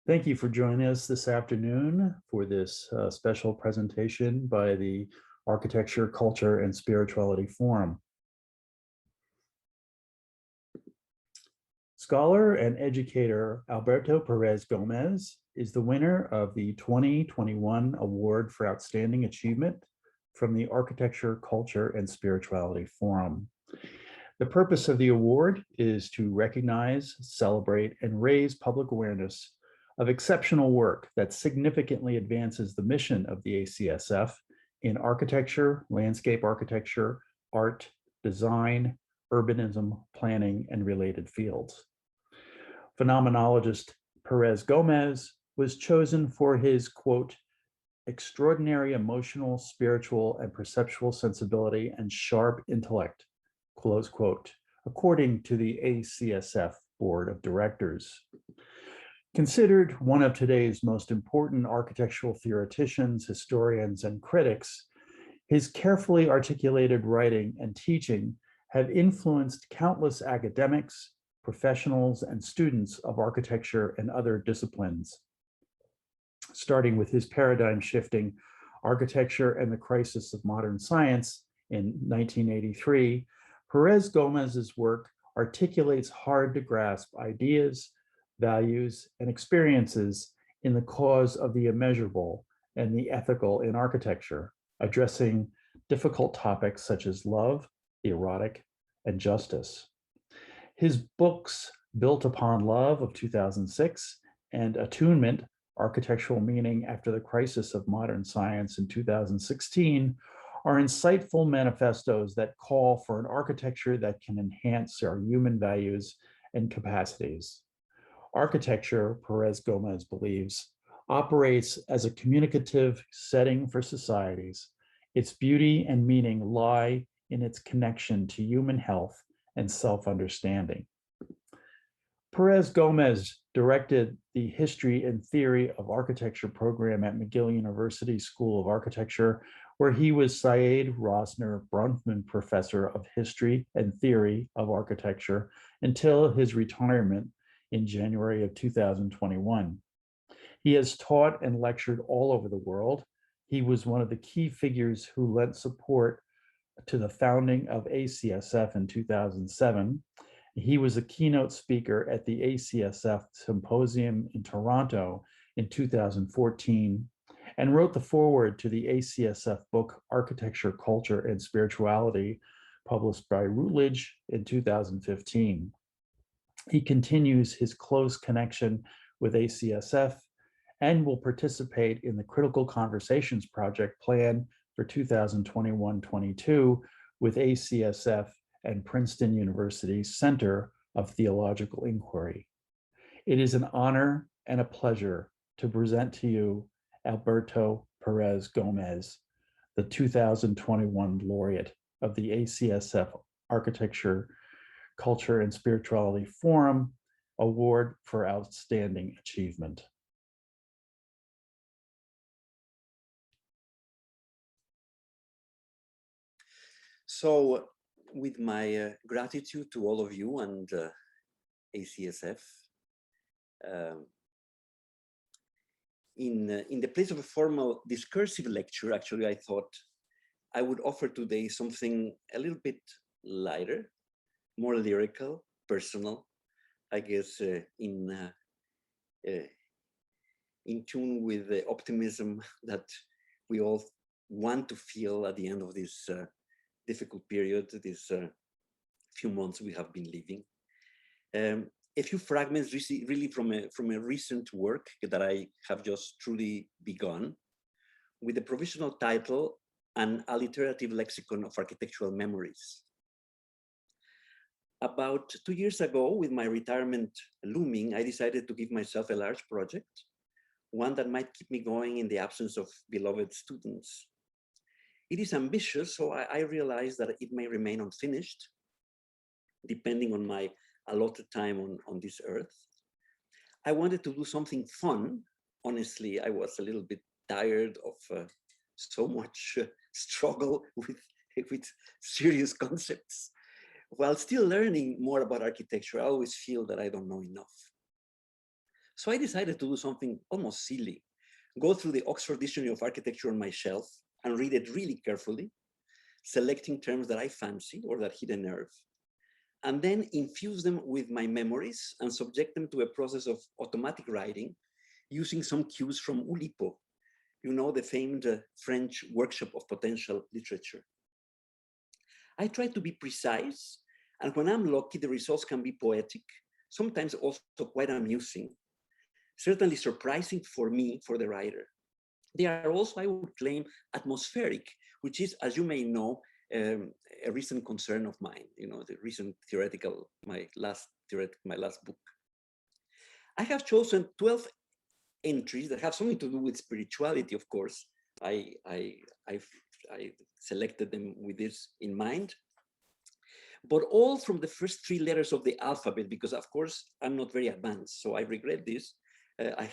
Thank you for joining us this afternoon for this special presentation by the Architecture, Culture, and Spirituality Forum. Scholar and educator Alberto Pérez-Gómez is the winner of the 2021 Award for Outstanding Achievement from the Architecture, Culture, and Spirituality Forum. The purpose of the award is to recognize, celebrate, and raise public awareness of exceptional work that significantly advances the mission of the ACSF in architecture, landscape architecture, art, design, urbanism, planning, and related fields. Phenomenologist Pérez-Gómez was chosen for his, quote, extraordinary emotional, spiritual, and perceptual sensibility and sharp intellect, close quote, according to the ACSF Board of Directors. Considered one of today's most important architectural theoreticians, historians, and critics, his carefully articulated writing and teaching have influenced countless academics, professionals, and students of architecture and other disciplines. Starting with his paradigm-shifting Architecture and the Crisis of Modern Science in 1983, Pérez-Gómez's work articulates hard-to-grasp ideas, values, and experiences in the cause of the immeasurable and the ethical in architecture, addressing difficult topics such as love, the erotic, and justice. His books, Built Upon Love of 2006 and Attunement, Architectural Meaning After the Crisis of Modern Science in 2016, are insightful manifestos that call for an architecture that can enhance our human values and capacities. Architecture, Pérez-Gómez believes, operates as a communicative setting for societies. Its beauty and meaning lie in its connection to human health and self-understanding. Pérez-Gómez directed the History and Theory of Architecture program at McGill University School of Architecture, where he was Syed Rosner Bronfman Professor of History and Theory of Architecture until his retirement in January of 2021. He has taught and lectured all over the world. He was one of the key figures who lent support to the founding of ACSF in 2007. He was a keynote speaker at the ACSF Symposium in Toronto in 2014 and wrote the foreword to the ACSF book, Architecture, Culture, and Spirituality, published by Routledge in 2015. He continues his close connection with ACSF and will participate in the Critical Conversations Project plan for 2021-22 with ACSF and Princeton University's Center of Theological Inquiry. It is an honor and a pleasure to present to you Alberto Pérez-Gómez, the 2021 laureate of the ACSF Architecture, Culture, and Spirituality Forum Award for Outstanding Achievement. So, with my gratitude to all of you and ACSF, in the place of a formal discursive lecture, actually, I thought I would offer today something a little bit lighter, more lyrical, personal, I guess, in tune with the optimism that we all want to feel at the end of this difficult period, this few months we have been living. A few fragments really from a recent work that I have just truly begun, with the provisional title, An Alliterative Lexicon of Architectural Memories. About 2 years ago, with my retirement looming, I decided to give myself a large project, one that might keep me going in the absence of beloved students. It is ambitious, so I realize that it may remain unfinished, depending on my allotted time on this earth. I wanted to do something fun. Honestly, I was a little bit tired of so much struggle with serious concepts. While still learning more about architecture, I always feel that I don't know enough. So I decided to do something almost silly, go through the Oxford Dictionary of Architecture on my shelf and read it really carefully, selecting terms that I fancy or that hit a nerve, and then infuse them with my memories and subject them to a process of automatic writing using some cues from Oulipo, you know, the famed French workshop of potential literature. I try to be precise, and when I'm lucky, the results can be poetic, sometimes also quite amusing, certainly surprising for me, for the writer. They are also, I would claim, atmospheric, which is, as you may know, a recent concern of mine, you know, the recent theoretical, my last book. I have chosen 12 entries that have something to do with spirituality, of course. I selected them with this in mind, but all from the first 3 letters of the alphabet, because of course I'm not very advanced, so I regret this. I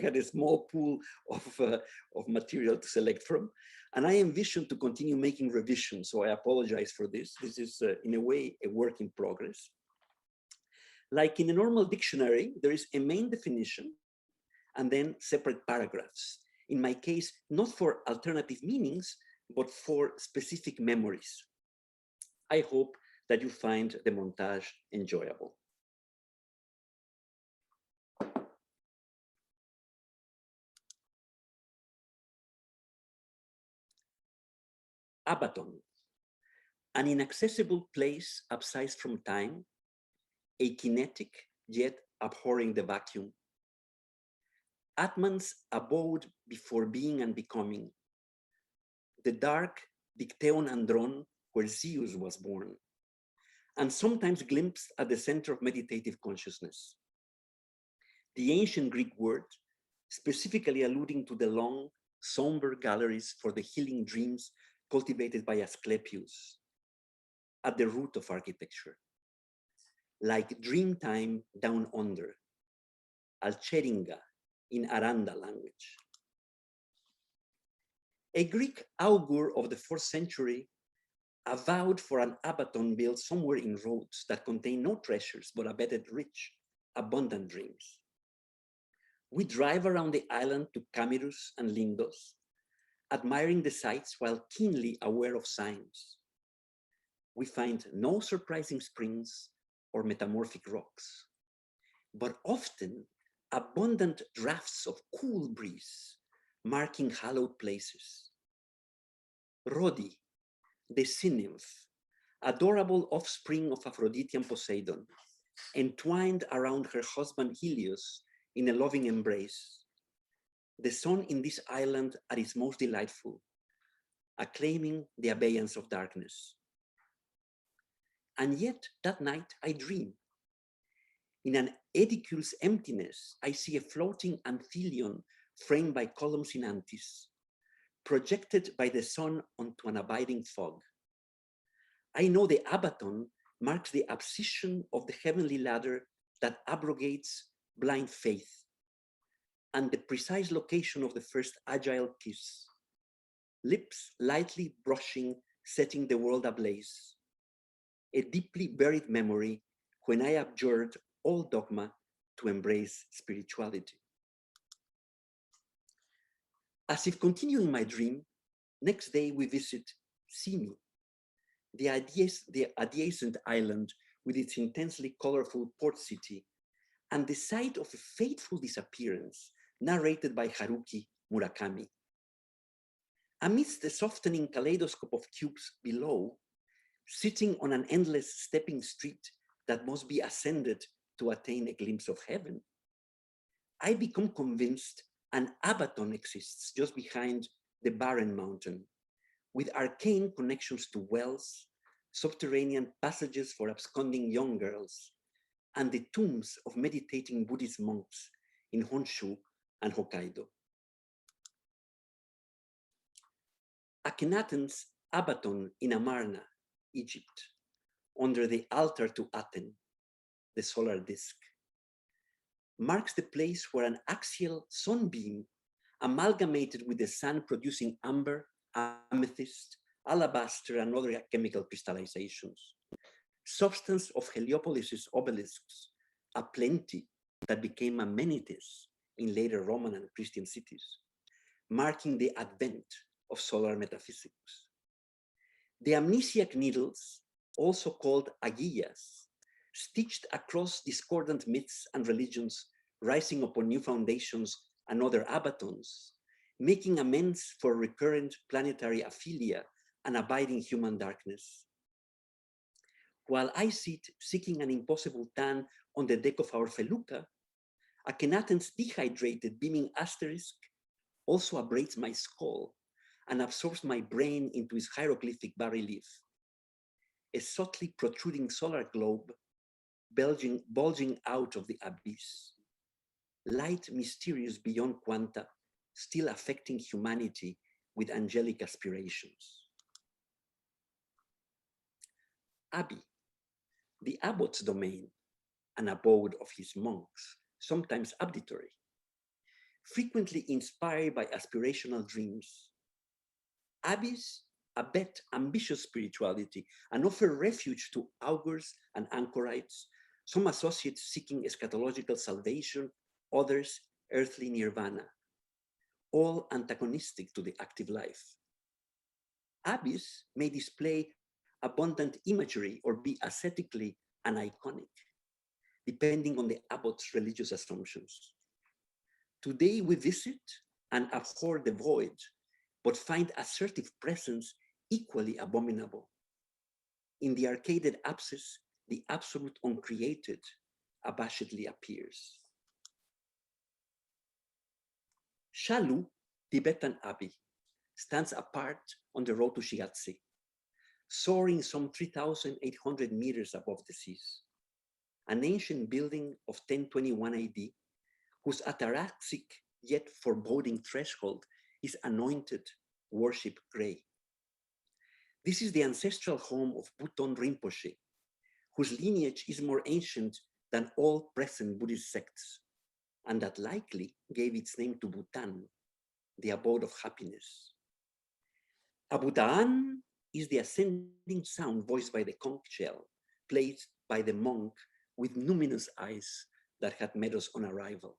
got a small pool of material to select from, and I envision to continue making revisions, so I apologize for this. This is, in a way, a work in progress. Like in a normal dictionary, there is a main definition and then separate paragraphs. In my case, not for alternative meanings, but for specific memories. I hope that you find the montage enjoyable. Abaton, an inaccessible place upsized from time, a kinetic yet abhorring the vacuum. Atman's abode before being and becoming, the dark Dicteon Andron where Zeus was born, and sometimes glimpsed at the center of meditative consciousness. The ancient Greek word, specifically alluding to the long, somber galleries for the healing dreams cultivated by Asclepius, at the root of architecture, like dream time down under, Alcheringa in Aranda language. A Greek augur of the 4th century avowed for an Abaton built somewhere in Rhodes that contained no treasures but abetted rich, abundant dreams. We drive around the island to Camirus and Lindos, admiring the sights while keenly aware of signs. We find no surprising springs or metamorphic rocks, but often abundant drafts of cool breeze, marking hallowed places. Rhodi, the sea nymph, adorable offspring of Aphrodite and Poseidon, entwined around her husband Helios in a loving embrace. The sun in this island at its most delightful, acclaiming the abeyance of darkness. And yet that night I dream. In an edicule's emptiness, I see a floating anthelion framed by columns in antis, projected by the sun onto an abiding fog. I know the Abaton marks the abscission of the heavenly ladder that abrogates blind faith, and the precise location of the first agile kiss, lips lightly brushing, setting the world ablaze. A deeply buried memory when I abjured all dogma to embrace spirituality. As if continuing my dream, next day we visit Simi, the adjacent island with its intensely colorful port city, and the site of a fateful disappearance narrated by Haruki Murakami. Amidst the softening kaleidoscope of cubes below, sitting on an endless stepping street that must be ascended to attain a glimpse of heaven, I become convinced an Abaton exists just behind the barren mountain, with arcane connections to wells, subterranean passages for absconding young girls, and the tombs of meditating Buddhist monks in Honshu and Hokkaido. Akhenaten's Abaton in Amarna, Egypt, under the altar to Aten, the solar disk, marks the place where an axial sunbeam amalgamated with the sun producing amber, amethyst, alabaster, and other chemical crystallizations, substance of Heliopolis's obelisks, aplenty that became amenities in later Roman and Christian cities, marking the advent of solar metaphysics. The amnesiac needles, also called aguillas, stitched across discordant myths and religions, rising upon new foundations and other abatons, making amends for recurrent planetary aphilia and abiding human darkness. While I sit seeking an impossible tan on the deck of our felucca, Akhenaten's dehydrated beaming asterisk also abrades my skull and absorbs my brain into his hieroglyphic bas-relief. A subtly protruding solar globe bulging out of the abyss. Light mysterious beyond quanta, still affecting humanity with angelic aspirations. Abbey, the abbot's domain, an abode of his monks, sometimes abditory, frequently inspired by aspirational dreams. Abbeys abet ambitious spirituality and offer refuge to augurs and anchorites, some associates seeking eschatological salvation, others earthly nirvana, all antagonistic to the active life. Abbeys may display abundant imagery or be ascetically aniconic, depending on the abbot's religious assumptions. Today we visit and abhor the void, but find assertive presence equally abominable. In the arcaded apsis, the absolute uncreated abashedly appears. Shalu, Tibetan Abbey, stands apart on the road to Shigatse, soaring some 3,800 meters above the seas. An ancient building of 1021 AD, whose ataraxic yet foreboding threshold is anointed worship gray. This is the ancestral home of Buton Rinpoche, whose lineage is more ancient than all present Buddhist sects, and that likely gave its name to Bhutan, the abode of happiness. Abutaan is the ascending sound voiced by the conch shell, played by the monk with luminous eyes that had met us on arrival.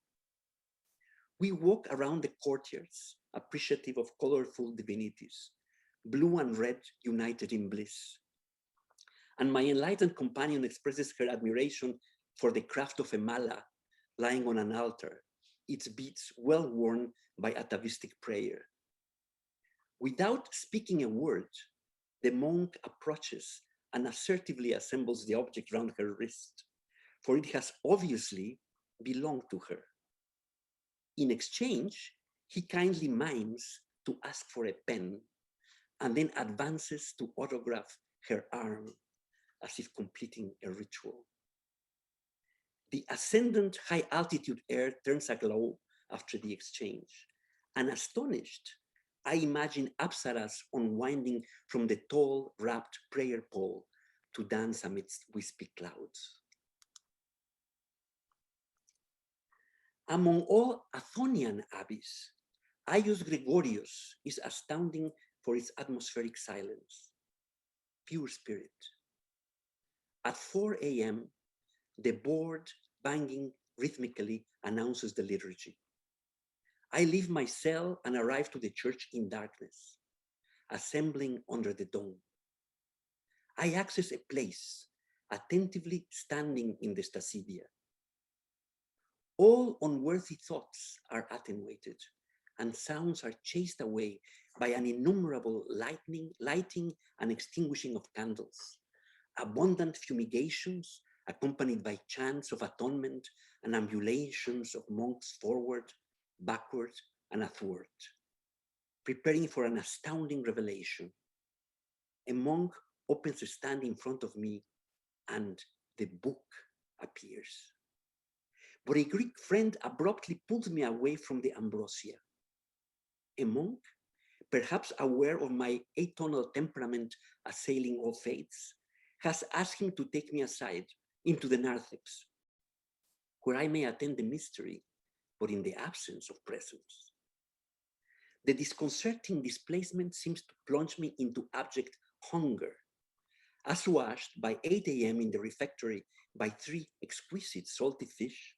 We walk around the courtyards, appreciative of colorful divinities, blue and red united in bliss. And my enlightened companion expresses her admiration for the craft of a mala lying on an altar, its beads well worn by atavistic prayer. Without speaking a word, the monk approaches and assertively assembles the object round her wrist, for it has obviously belonged to her. In exchange, he kindly mimes to ask for a pen and then advances to autograph her arm as if completing a ritual. The ascendant high altitude air turns aglow after the exchange, and astonished, I imagine apsaras unwinding from the tall wrapped prayer pole to dance amidst wispy clouds. Among all Athonian abbeys, Aius Gregorius is astounding for its atmospheric silence, pure spirit. At 4 a.m., the board banging rhythmically announces the liturgy. I leave my cell and arrive to the church in darkness, assembling under the dome. I access a place, attentively standing in the stasidia. All unworthy thoughts are attenuated, and sounds are chased away by an innumerable lighting and extinguishing of candles, abundant fumigations accompanied by chants of atonement and ambulations of monks forward, backward, and athwart, preparing for an astounding revelation. A monk opens a stand in front of me, and the book appears. But a Greek friend abruptly pulls me away from the ambrosia. A monk, perhaps aware of my atonal temperament assailing all faiths, has asked him to take me aside into the narthex, where I may attend the mystery, but in the absence of presence. The disconcerting displacement seems to plunge me into abject hunger, assuaged by 8 a.m. in the refectory by 3 exquisite salty fish,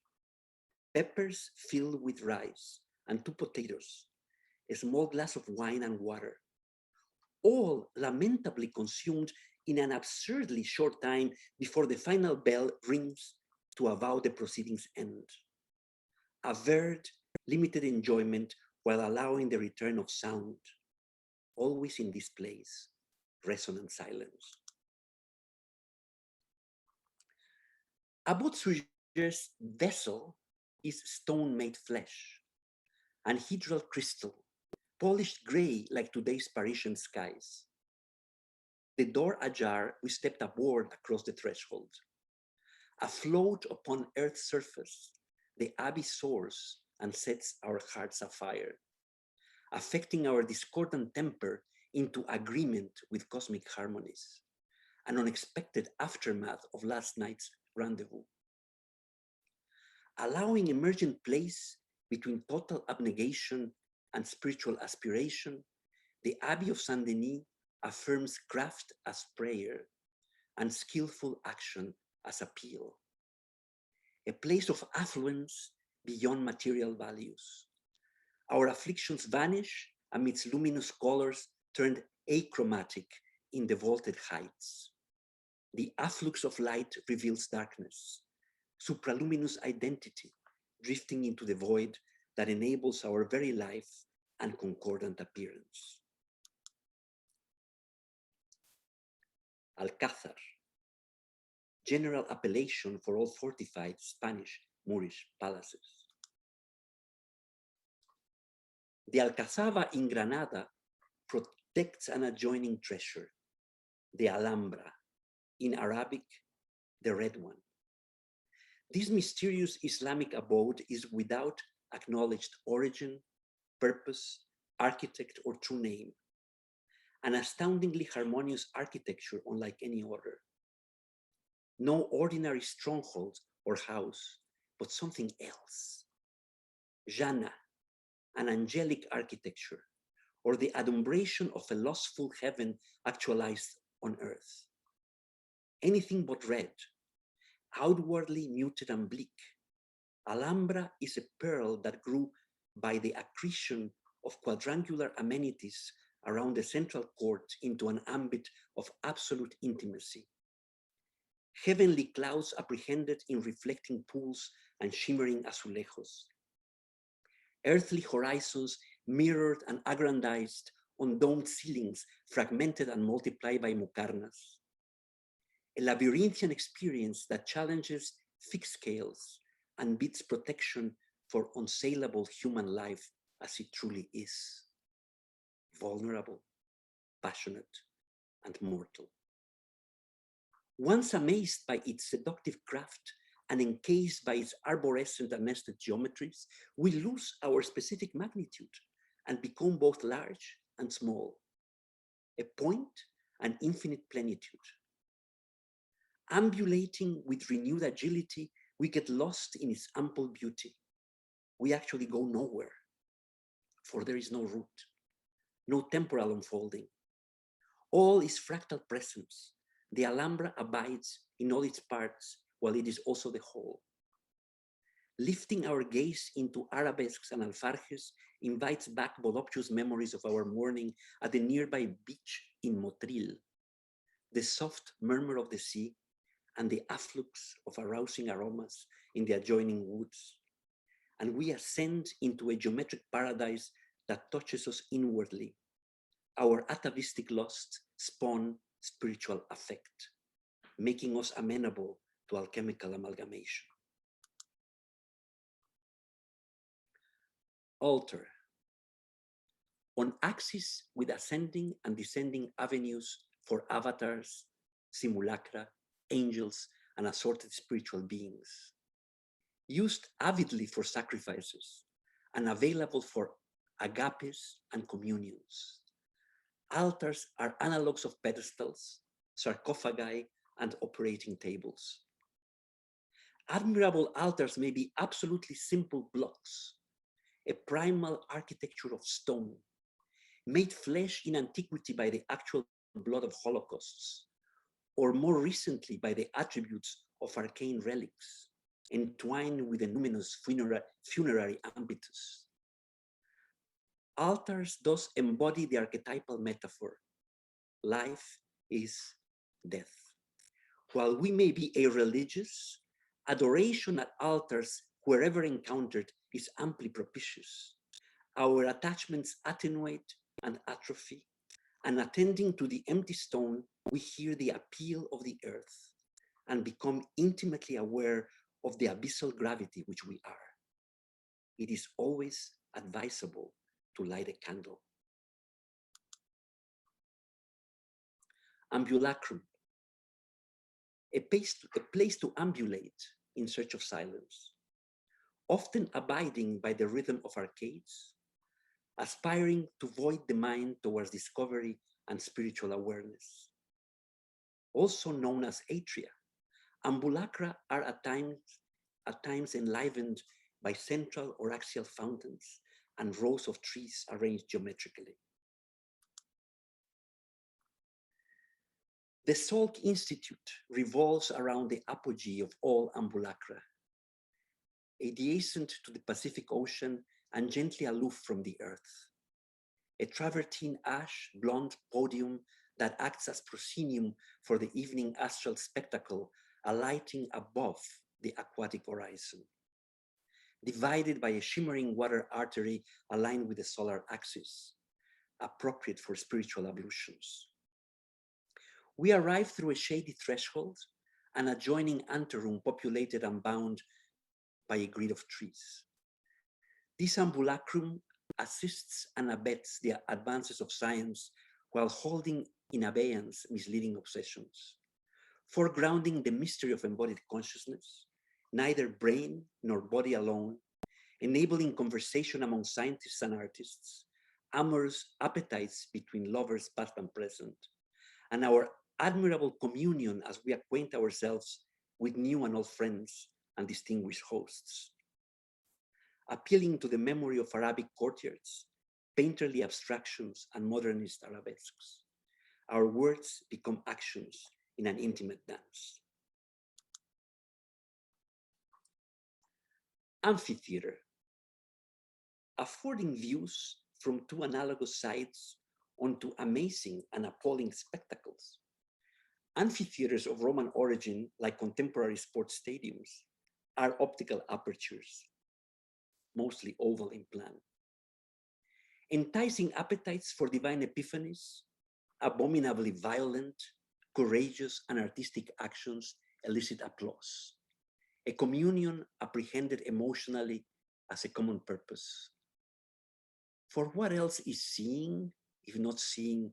peppers filled with rice, and 2 potatoes, a small glass of wine and water, all lamentably consumed in an absurdly short time before the final bell rings to avow the proceedings' end. Averred limited enjoyment while allowing the return of sound, always in this place, resonant silence. Abbot Suger's vessel is stone-made flesh, anhedral crystal, polished gray like today's Parisian skies. The door ajar, we stepped aboard across the threshold. Afloat upon earth's surface, the abbey soars and sets our hearts afire, affecting our discordant temper into agreement with cosmic harmonies, an unexpected aftermath of last night's rendezvous. Allowing emergent place between total abnegation and spiritual aspiration, the Abbey of Saint Denis affirms craft as prayer and skillful action as appeal. A place of affluence beyond material values. Our afflictions vanish amidst luminous colors turned achromatic in the vaulted heights. The afflux of light reveals darkness, supraluminous identity drifting into the void that enables our very life and concordant appearance. Alcázar, general appellation for all fortified Spanish Moorish palaces. The Alcazaba in Granada protects an adjoining treasure, the Alhambra, in Arabic, the Red One. This mysterious Islamic abode is without acknowledged origin, purpose, architect, or true name. An astoundingly harmonious architecture unlike any other. No ordinary stronghold or house, but something else. Jannah, an angelic architecture, or the adumbration of a lustful heaven actualized on earth. Anything but red, outwardly muted and bleak. Alhambra is a pearl that grew by the accretion of quadrangular amenities around the central court into an ambit of absolute intimacy. Heavenly clouds apprehended in reflecting pools and shimmering azulejos. Earthly horizons mirrored and aggrandized on domed ceilings fragmented and multiplied by muqarnas. A labyrinthian experience that challenges fixed scales and bids protection for unsaleable human life as it truly is. Vulnerable, passionate, and mortal. Once amazed by its seductive craft and encased by its arborescent and nested geometries, we lose our specific magnitude and become both large and small, a point and infinite plenitude. Ambulating with renewed agility, we get lost in its ample beauty. We actually go nowhere, for there is no route, no temporal unfolding. All is fractal presence. The Alhambra abides in all its parts, while it is also the whole. Lifting our gaze into arabesques and alfarjes invites back voluptuous memories of our morning at the nearby beach in Motril, the soft murmur of the sea, and the afflux of arousing aromas in the adjoining woods. And we ascend into a geometric paradise that touches us inwardly. Our atavistic lusts spawn spiritual affect, making us amenable to alchemical amalgamation. Altar. On axis with ascending and descending avenues for avatars, simulacra, angels, and assorted spiritual beings. Used avidly for sacrifices and available for agapes and communions. Altars are analogues of pedestals, sarcophagi, and operating tables. Admirable altars may be absolutely simple blocks, a primal architecture of stone, made flesh in antiquity by the actual blood of holocausts, or more recently by the attributes of arcane relics, entwined with the luminous funerary impetus. Altars thus embody the archetypal metaphor. Life is death. While we may be irreligious, adoration at altars, wherever encountered, is amply propitious. Our attachments attenuate and atrophy, and attending to the empty stone, we hear the appeal of the earth and become intimately aware of the abyssal gravity which we are. It is always advisable to light a candle. Ambulacrum, a place to ambulate in search of silence, often abiding by the rhythm of arcades, aspiring to void the mind towards discovery and spiritual awareness. Also known as atria, ambulacra are at times enlivened by central or axial fountains and rows of trees arranged geometrically. The Salk Institute revolves around the apogee of all ambulacra, adjacent to the Pacific Ocean and gently aloof from the earth. A travertine ash blonde podium that acts as proscenium for the evening astral spectacle alighting above the aquatic horizon, divided by a shimmering water artery aligned with the solar axis, appropriate for spiritual ablutions. We arrive through a shady threshold, an adjoining anteroom populated and bound by a grid of trees. This ambulacrum assists and abets the advances of science while holding in abeyance misleading obsessions, foregrounding the mystery of embodied consciousness, neither brain nor body alone, enabling conversation among scientists and artists, amorous appetites between lovers past and present, and our admirable communion as we acquaint ourselves with new and old friends and distinguished hosts. Appealing to the memory of Arabic courtyards, painterly abstractions, and modernist arabesques, our words become actions in an intimate dance. Amphitheater, affording views from two analogous sides onto amazing and appalling spectacles. Amphitheaters of Roman origin, like contemporary sports stadiums, are optical apertures, mostly oval in plan. Enticing appetites for divine epiphanies, abominably violent, courageous, and artistic actions elicit applause. A communion apprehended emotionally as a common purpose. For what else is seeing, if not seeing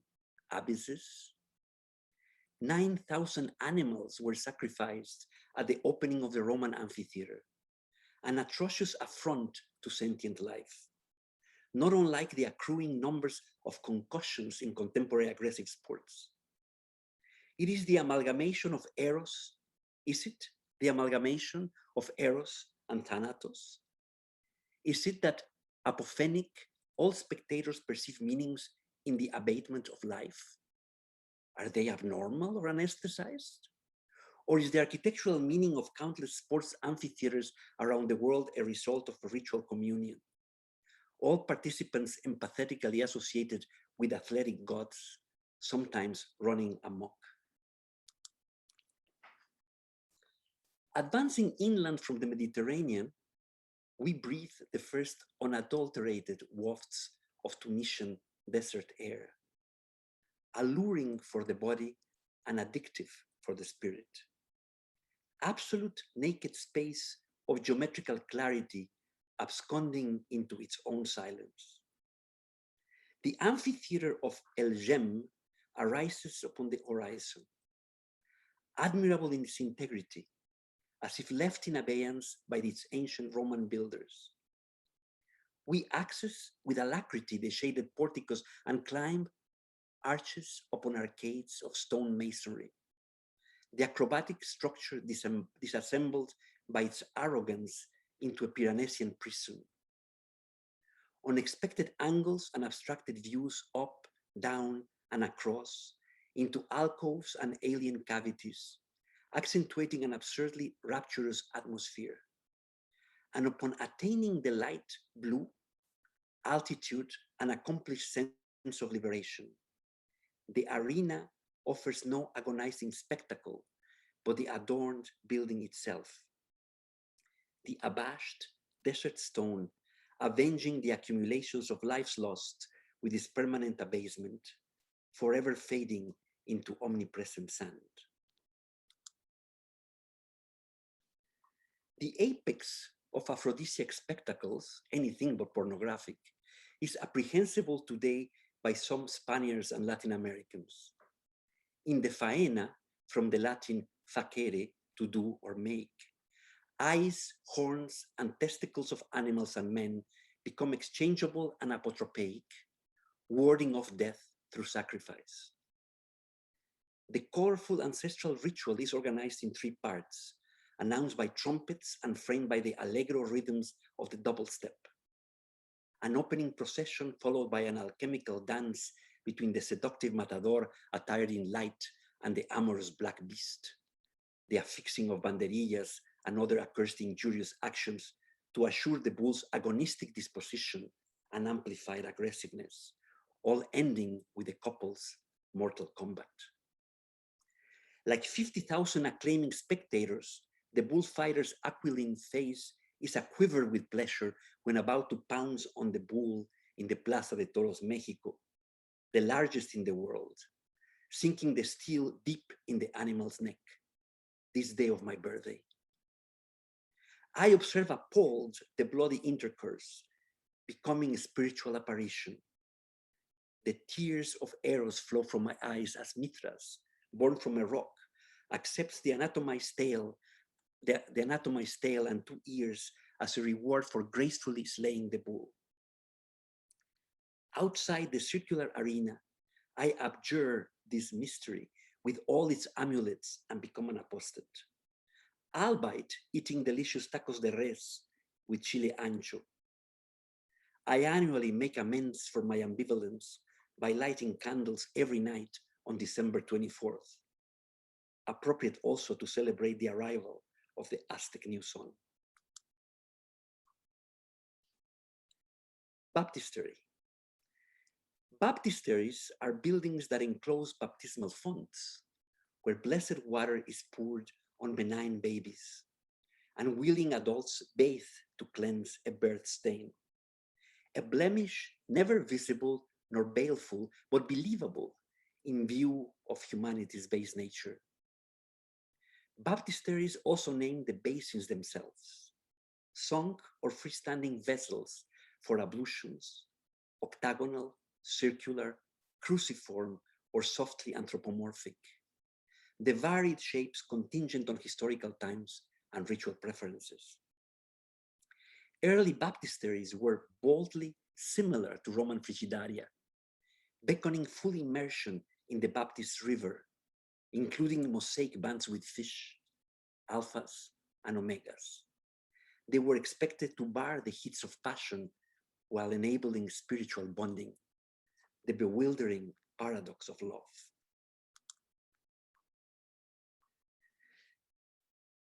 abysses? 9,000 animals were sacrificed at the opening of the Roman amphitheater, an atrocious affront to sentient life, not unlike the accruing numbers of concussions in contemporary aggressive sports. It is the amalgamation of eros, is it the amalgamation of eros and thanatos? Is it that apophenic, all spectators perceive meanings in the abatement of life? Are they abnormal or anesthetized? Or is the architectural meaning of countless sports amphitheaters around the world a result of a ritual communion? All participants empathetically associated with athletic gods, sometimes running amok. Advancing inland from the Mediterranean, we breathe the first unadulterated wafts of Tunisian desert air, alluring for the body and addictive for the spirit. Absolute naked space of geometrical clarity absconding into its own silence. The amphitheater of El Jem arises upon the horizon, admirable in its integrity, as if left in abeyance by its ancient Roman builders. We access with alacrity the shaded porticos and climb arches upon arcades of stone masonry. The acrobatic structure disassembled by its arrogance into a Piranesian prison. Unexpected angles and abstracted views up, down, and across into alcoves and alien cavities, accentuating an absurdly rapturous atmosphere. And upon attaining the light blue, altitude, and accomplished sense of liberation, the arena offers no agonizing spectacle, but the adorned building itself. The abashed desert stone, avenging the accumulations of lives lost with its permanent abasement, forever fading into omnipresent sand. The apex of aphrodisiac spectacles, anything but pornographic, is apprehensible today by some Spaniards and Latin Americans. In the faena, from the Latin facere, to do or make, eyes, horns, and testicles of animals and men become exchangeable and apotropaic, warding off death through sacrifice. The colorful ancestral ritual is organized in 3 parts, announced by trumpets and framed by the allegro rhythms of the double step. An opening procession followed by an alchemical dance between the seductive matador attired in light and the amorous black beast. The affixing of banderillas and other accursed injurious actions to assure the bull's agonistic disposition and amplified aggressiveness, all ending with the couple's mortal combat. Like 50,000 acclaiming spectators, the bullfighter's aquiline face is aquiver with pleasure when about to pounce on the bull in the Plaza de Toros, Mexico, the largest in the world, sinking the steel deep in the animal's neck, this day of my birthday. I observe appalled the bloody intercourse, becoming a spiritual apparition. The tears of arrows flow from my eyes as Mithras, born from a rock, accepts the anatomized tail and 2 ears as a reward for gracefully slaying the bull. Outside the circular arena, I abjure this mystery with all its amulets and become an apostate, albeit eating delicious tacos de res with chile ancho. I annually make amends for my ambivalence by lighting candles every night on December 24th, appropriate also to celebrate the arrival of the Aztec new sun. Baptistery. Baptisteries are buildings that enclose baptismal fonts, where blessed water is poured on benign babies, and willing adults bathe to cleanse a birth stain, a blemish never visible nor baleful, but believable in view of humanity's base nature. Baptisteries also name the basins themselves, sunk or freestanding vessels for ablutions, octagonal, circular, cruciform, or softly anthropomorphic. The varied shapes contingent on historical times and ritual preferences. Early baptisteries were boldly similar to Roman Frigidaria, beckoning full immersion in the Baptist River, including mosaic bands with fish, alphas, and omegas. They were expected to bar the heats of passion while enabling spiritual bonding, the bewildering paradox of love.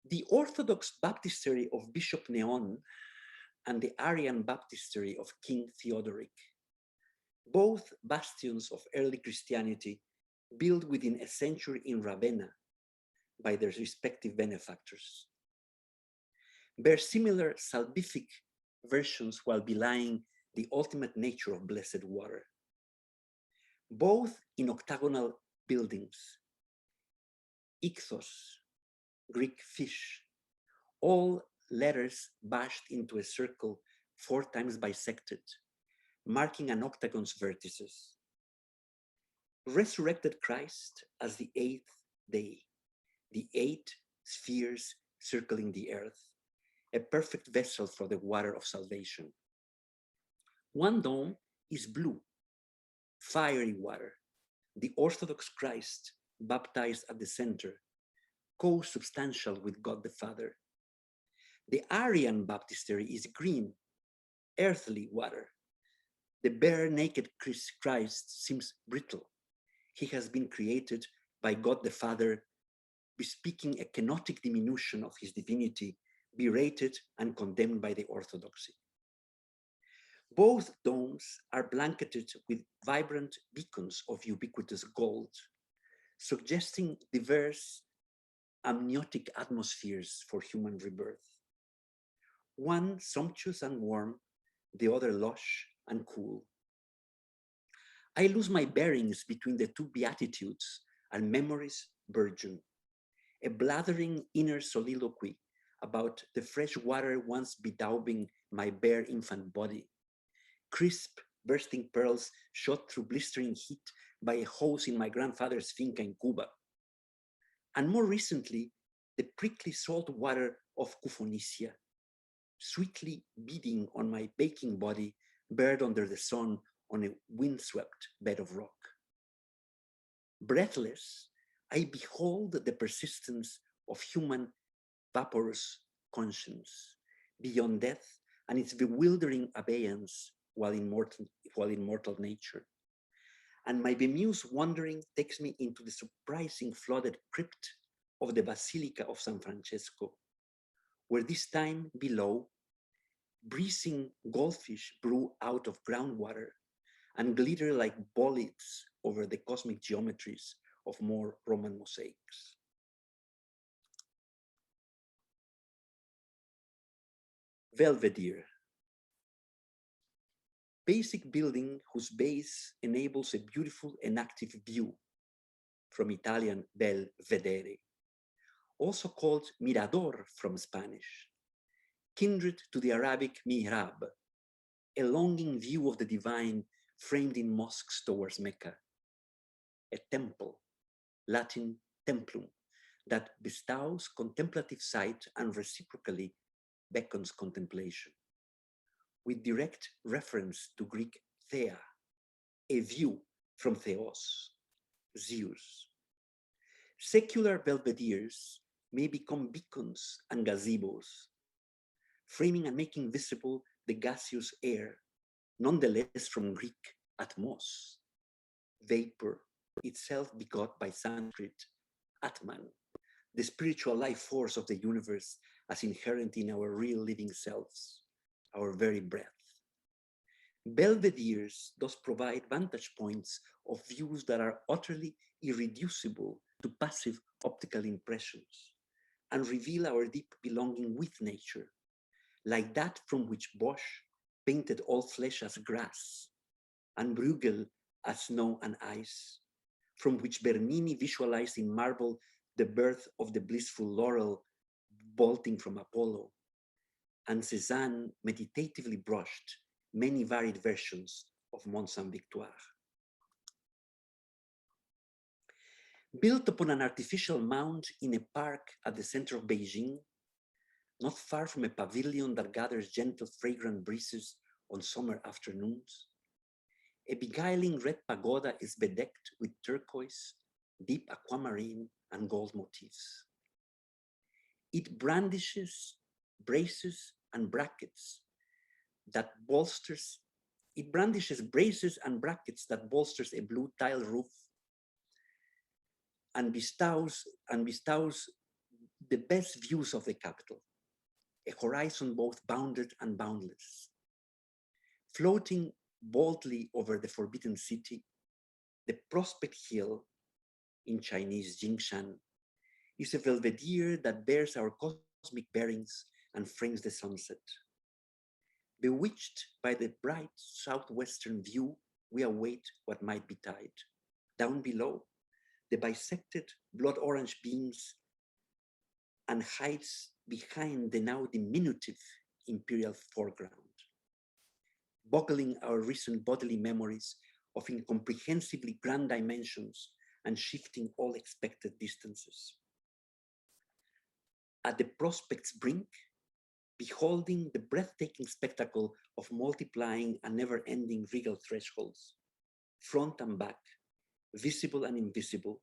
The Orthodox baptistery of Bishop Neon and the Arian baptistery of King Theodoric, both bastions of early Christianity, built within a century in Ravenna by their respective benefactors, bear similar salvific versions while belying the ultimate nature of blessed water. Both in octagonal buildings, ichthos, Greek fish, all letters bashed into a circle 4 times bisected, marking an octagon's vertices. Resurrected Christ as the 8th day, the 8 spheres circling the earth, a perfect vessel for the water of salvation. One dome is blue, fiery water, the Orthodox Christ baptized at the center, co-substantial with God the Father. The Arian baptistery is green, earthly water. The bare naked Christ seems brittle. He has been created by God the Father bespeaking a kenotic diminution of his divinity, berated and condemned by the orthodoxy. Both domes are blanketed with vibrant beacons of ubiquitous gold, suggesting diverse amniotic atmospheres for human rebirth. One sumptuous and warm, the other lush and cool. I lose my bearings between the two beatitudes and memories burgeon, a blathering inner soliloquy about the fresh water once bedaubing my bare infant body, crisp bursting pearls shot through blistering heat by a hose in my grandfather's finca in Cuba, and more recently, the prickly salt water of Cufonicia, sweetly beading on my baking body, bared under the sun on a windswept bed of rock. Breathless, I behold the persistence of human vaporous conscience beyond death and its bewildering abeyance while in mortal nature. And my bemused wandering takes me into the surprising flooded crypt of the Basilica of San Francesco, where this time below, breezing goldfish brew out of groundwater and glitter like bolids over the cosmic geometries of more Roman mosaics. Belvedere. Basic building whose base enables a beautiful and active view, from Italian bel vedere, also called mirador from Spanish, kindred to the Arabic mihrab, a longing view of the divine framed in mosques towards Mecca, a temple, Latin templum, that bestows contemplative sight and reciprocally beckons contemplation, with direct reference to Greek thea, a view from Theos, Zeus. Secular belvederes may become beacons and gazebos, framing and making visible the gaseous air, nonetheless from Greek atmos, vapor, itself begot by Sanskrit Atman, the spiritual life force of the universe as inherent in our real living selves, our very breath. Belvederes thus provide vantage points of views that are utterly irreducible to passive optical impressions and reveal our deep belonging with nature, like that from which Bosch painted all flesh as grass and Bruegel as snow and ice, from which Bernini visualized in marble the birth of the blissful laurel bolting from Apollo, and Cézanne meditatively brushed many varied versions of Mont Saint-Victoire. Built upon an artificial mound in a park at the center of Beijing, not far from a pavilion that gathers gentle fragrant breezes on summer afternoons, a beguiling red pagoda is bedecked with turquoise, deep aquamarine, and gold motifs. It brandishes braces and brackets that bolsters, it brandishes braces and brackets that bolsters a blue tile roof and bestows the best views of the capital, a horizon both bounded and boundless. Floating boldly over the forbidden city, the Prospect Hill, in Chinese Jingshan, is a belvedere that bears our cosmic bearings and frames the sunset. Bewitched by the bright southwestern view, we await what might be tide. Down below, the bisected blood orange beams and hides behind the now diminutive imperial foreground, boggling our recent bodily memories of incomprehensibly grand dimensions and shifting all expected distances. At the prospect's brink, beholding the breathtaking spectacle of multiplying and never-ending regal thresholds, front and back, visible and invisible,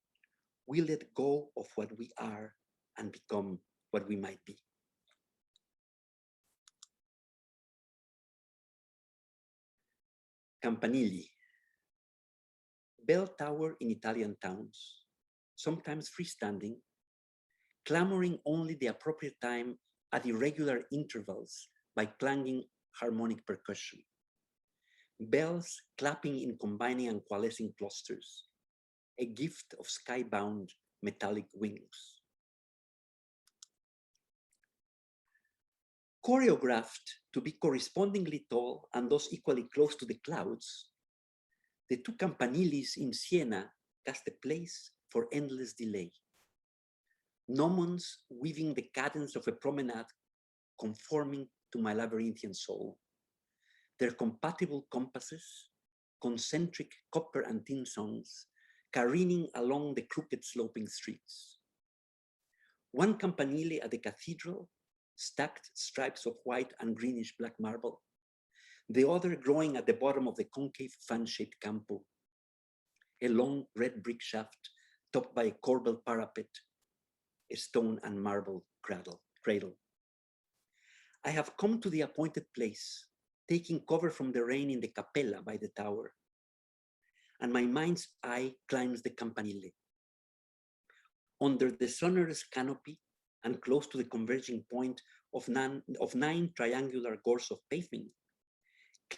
we let go of what we are and become what we might be. Campanili, bell tower in Italian towns, sometimes freestanding, clamoring only the appropriate time at irregular intervals by clanging harmonic percussion. Bells clapping in combining and coalescing clusters, a gift of sky-bound metallic wings. Choreographed to be correspondingly tall and thus equally close to the clouds, the two campaniles in Siena cast a place for endless delay. Gnomons weaving the cadence of a promenade conforming to my labyrinthian soul. Their compatible compasses, concentric copper and tin songs, careening along the crooked sloping streets. One campanile at the cathedral, stacked stripes of white and greenish black marble. The other growing at the bottom of the concave fan-shaped campo. A long red brick shaft topped by a corbel parapet, a stone and marble cradle. I have come to the appointed place, taking cover from the rain in the capella by the tower. And my mind's eye climbs the campanile. Under the sonorous canopy and close to the converging point of nine triangular gores of pavement,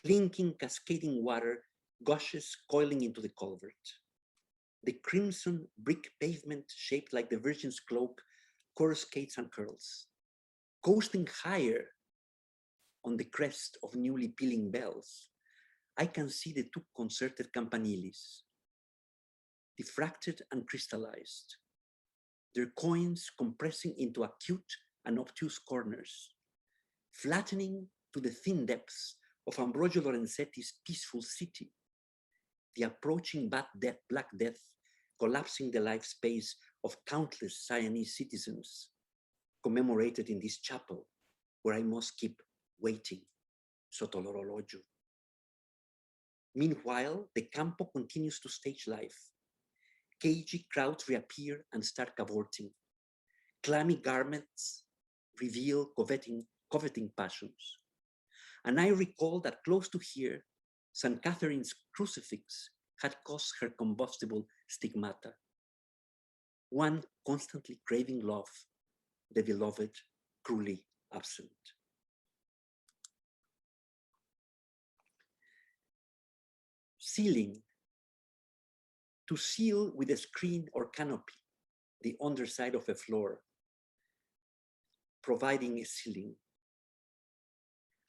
clinking, cascading water gushes coiling into the culvert. The crimson brick pavement shaped like the Virgin's cloak coruscates and curls. Coasting higher on the crest of newly pealing bells, I can see the two concerted campaniles, diffracted and crystallized, their coins compressing into acute and obtuse corners, flattening to the thin depths of Ambrogio Lorenzetti's peaceful city, the approaching Black Death collapsing the life space of countless Sienese citizens commemorated in this chapel where I must keep waiting sotto l'orologio. Meanwhile, the campo continues to stage life. Cagey crowds reappear and start cavorting. Clammy garments reveal coveting passions. And I recall that close to here, St. Catherine's crucifix had caused her combustible stigmata. One constantly craving love, the beloved cruelly absent. Sealing. To seal with a screen or canopy the underside of a floor, providing a ceiling.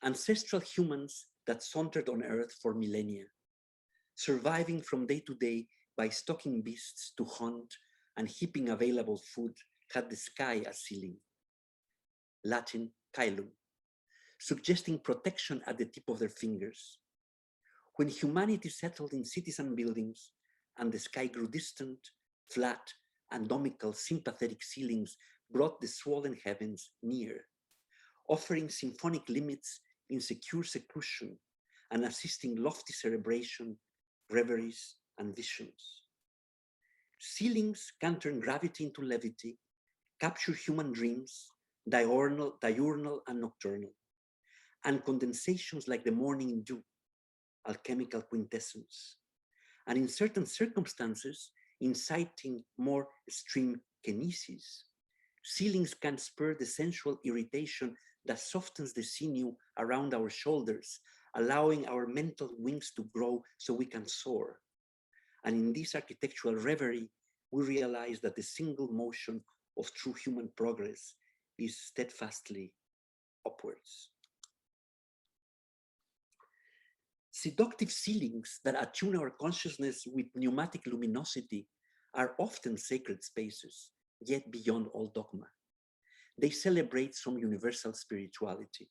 Ancestral humans that sauntered on Earth for millennia, surviving from day to day by stalking beasts to hunt and heaping available food, had the sky as ceiling. Latin caelum, suggesting protection at the tip of their fingers. When humanity settled in cities and buildings, and the sky grew distant, flat, and domical sympathetic ceilings brought the swollen heavens near, offering symphonic limits in secure seclusion and assisting lofty cerebration, reveries, and visions. Ceilings can turn gravity into levity, capture human dreams, diurnal and nocturnal, and condensations like the morning dew, alchemical quintessence, and in certain circumstances, inciting more extreme kinesis. Ceilings can spur the sensual irritation that softens the sinew around our shoulders, allowing our mental wings to grow so we can soar. And in this architectural reverie, we realize that the single motion of true human progress is steadfastly upwards. Seductive ceilings that attune our consciousness with pneumatic luminosity are often sacred spaces, yet beyond all dogma. They celebrate some universal spirituality.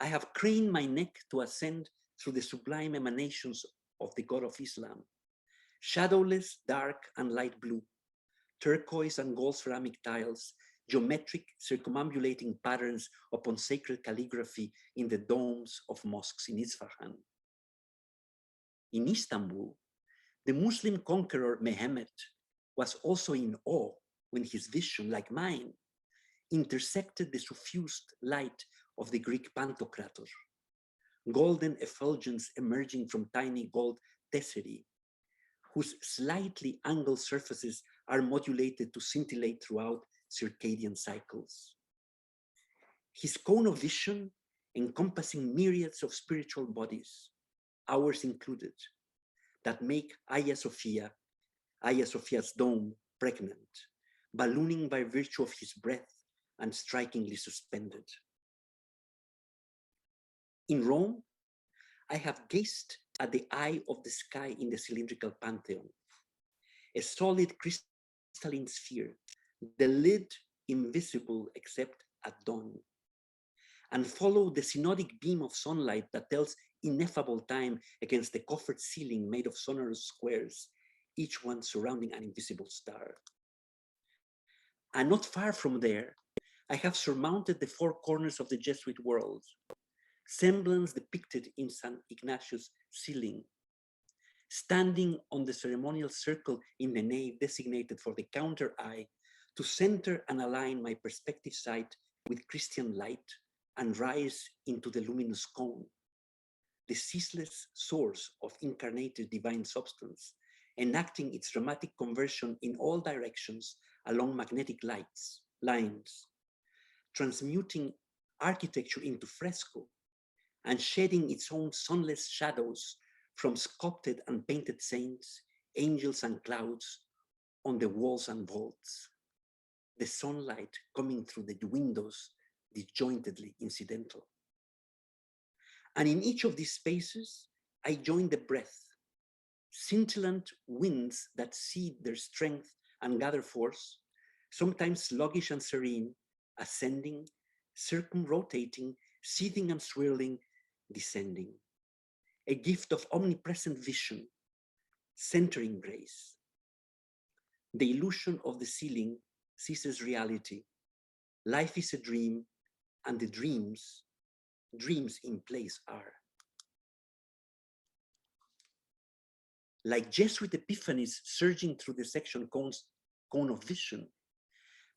I have craned my neck to ascend through the sublime emanations of the God of Islam, shadowless, dark, and light blue, turquoise and gold ceramic tiles, geometric circumambulating patterns upon sacred calligraphy in the domes of mosques in Isfahan. In Istanbul, the Muslim conqueror Mehmet was also in awe when his vision, like mine, intersected the suffused light of the Greek Pantocrator, golden effulgence emerging from tiny gold tesserae, whose slightly angled surfaces are modulated to scintillate throughout circadian cycles. His cone of vision, encompassing myriads of spiritual bodies, ours included, that make Hagia Sophia's dome, pregnant, ballooning by virtue of his breath and strikingly suspended. In Rome, I have gazed at the eye of the sky in the cylindrical Pantheon, a solid crystalline sphere, the lid invisible except at dawn, and followed the synodic beam of sunlight that tells ineffable time against the coffered ceiling made of sonorous squares, each one surrounding an invisible star. And not far from there, I have surmounted the four corners of the Jesuit world, semblance depicted in St. Ignatius' ceiling, standing on the ceremonial circle in the nave designated for the counter eye to center and align my perspective sight with Christian light and rise into the luminous cone, the ceaseless source of incarnated divine substance, enacting its dramatic conversion in all directions along magnetic lines, transmuting architecture into fresco, and shedding its own sunless shadows from sculpted and painted saints, angels and clouds on the walls and vaults, the sunlight coming through the windows disjointedly incidental. And in each of these spaces, I join the breath, scintillant winds that seed their strength and gather force, sometimes sluggish and serene, ascending, circumrotating, seething and swirling, descending. A gift of omnipresent vision, centering grace. The illusion of the ceiling ceases reality. Life is a dream, and the dreams in place are. Like Jesuit epiphanies surging through the section cone of vision,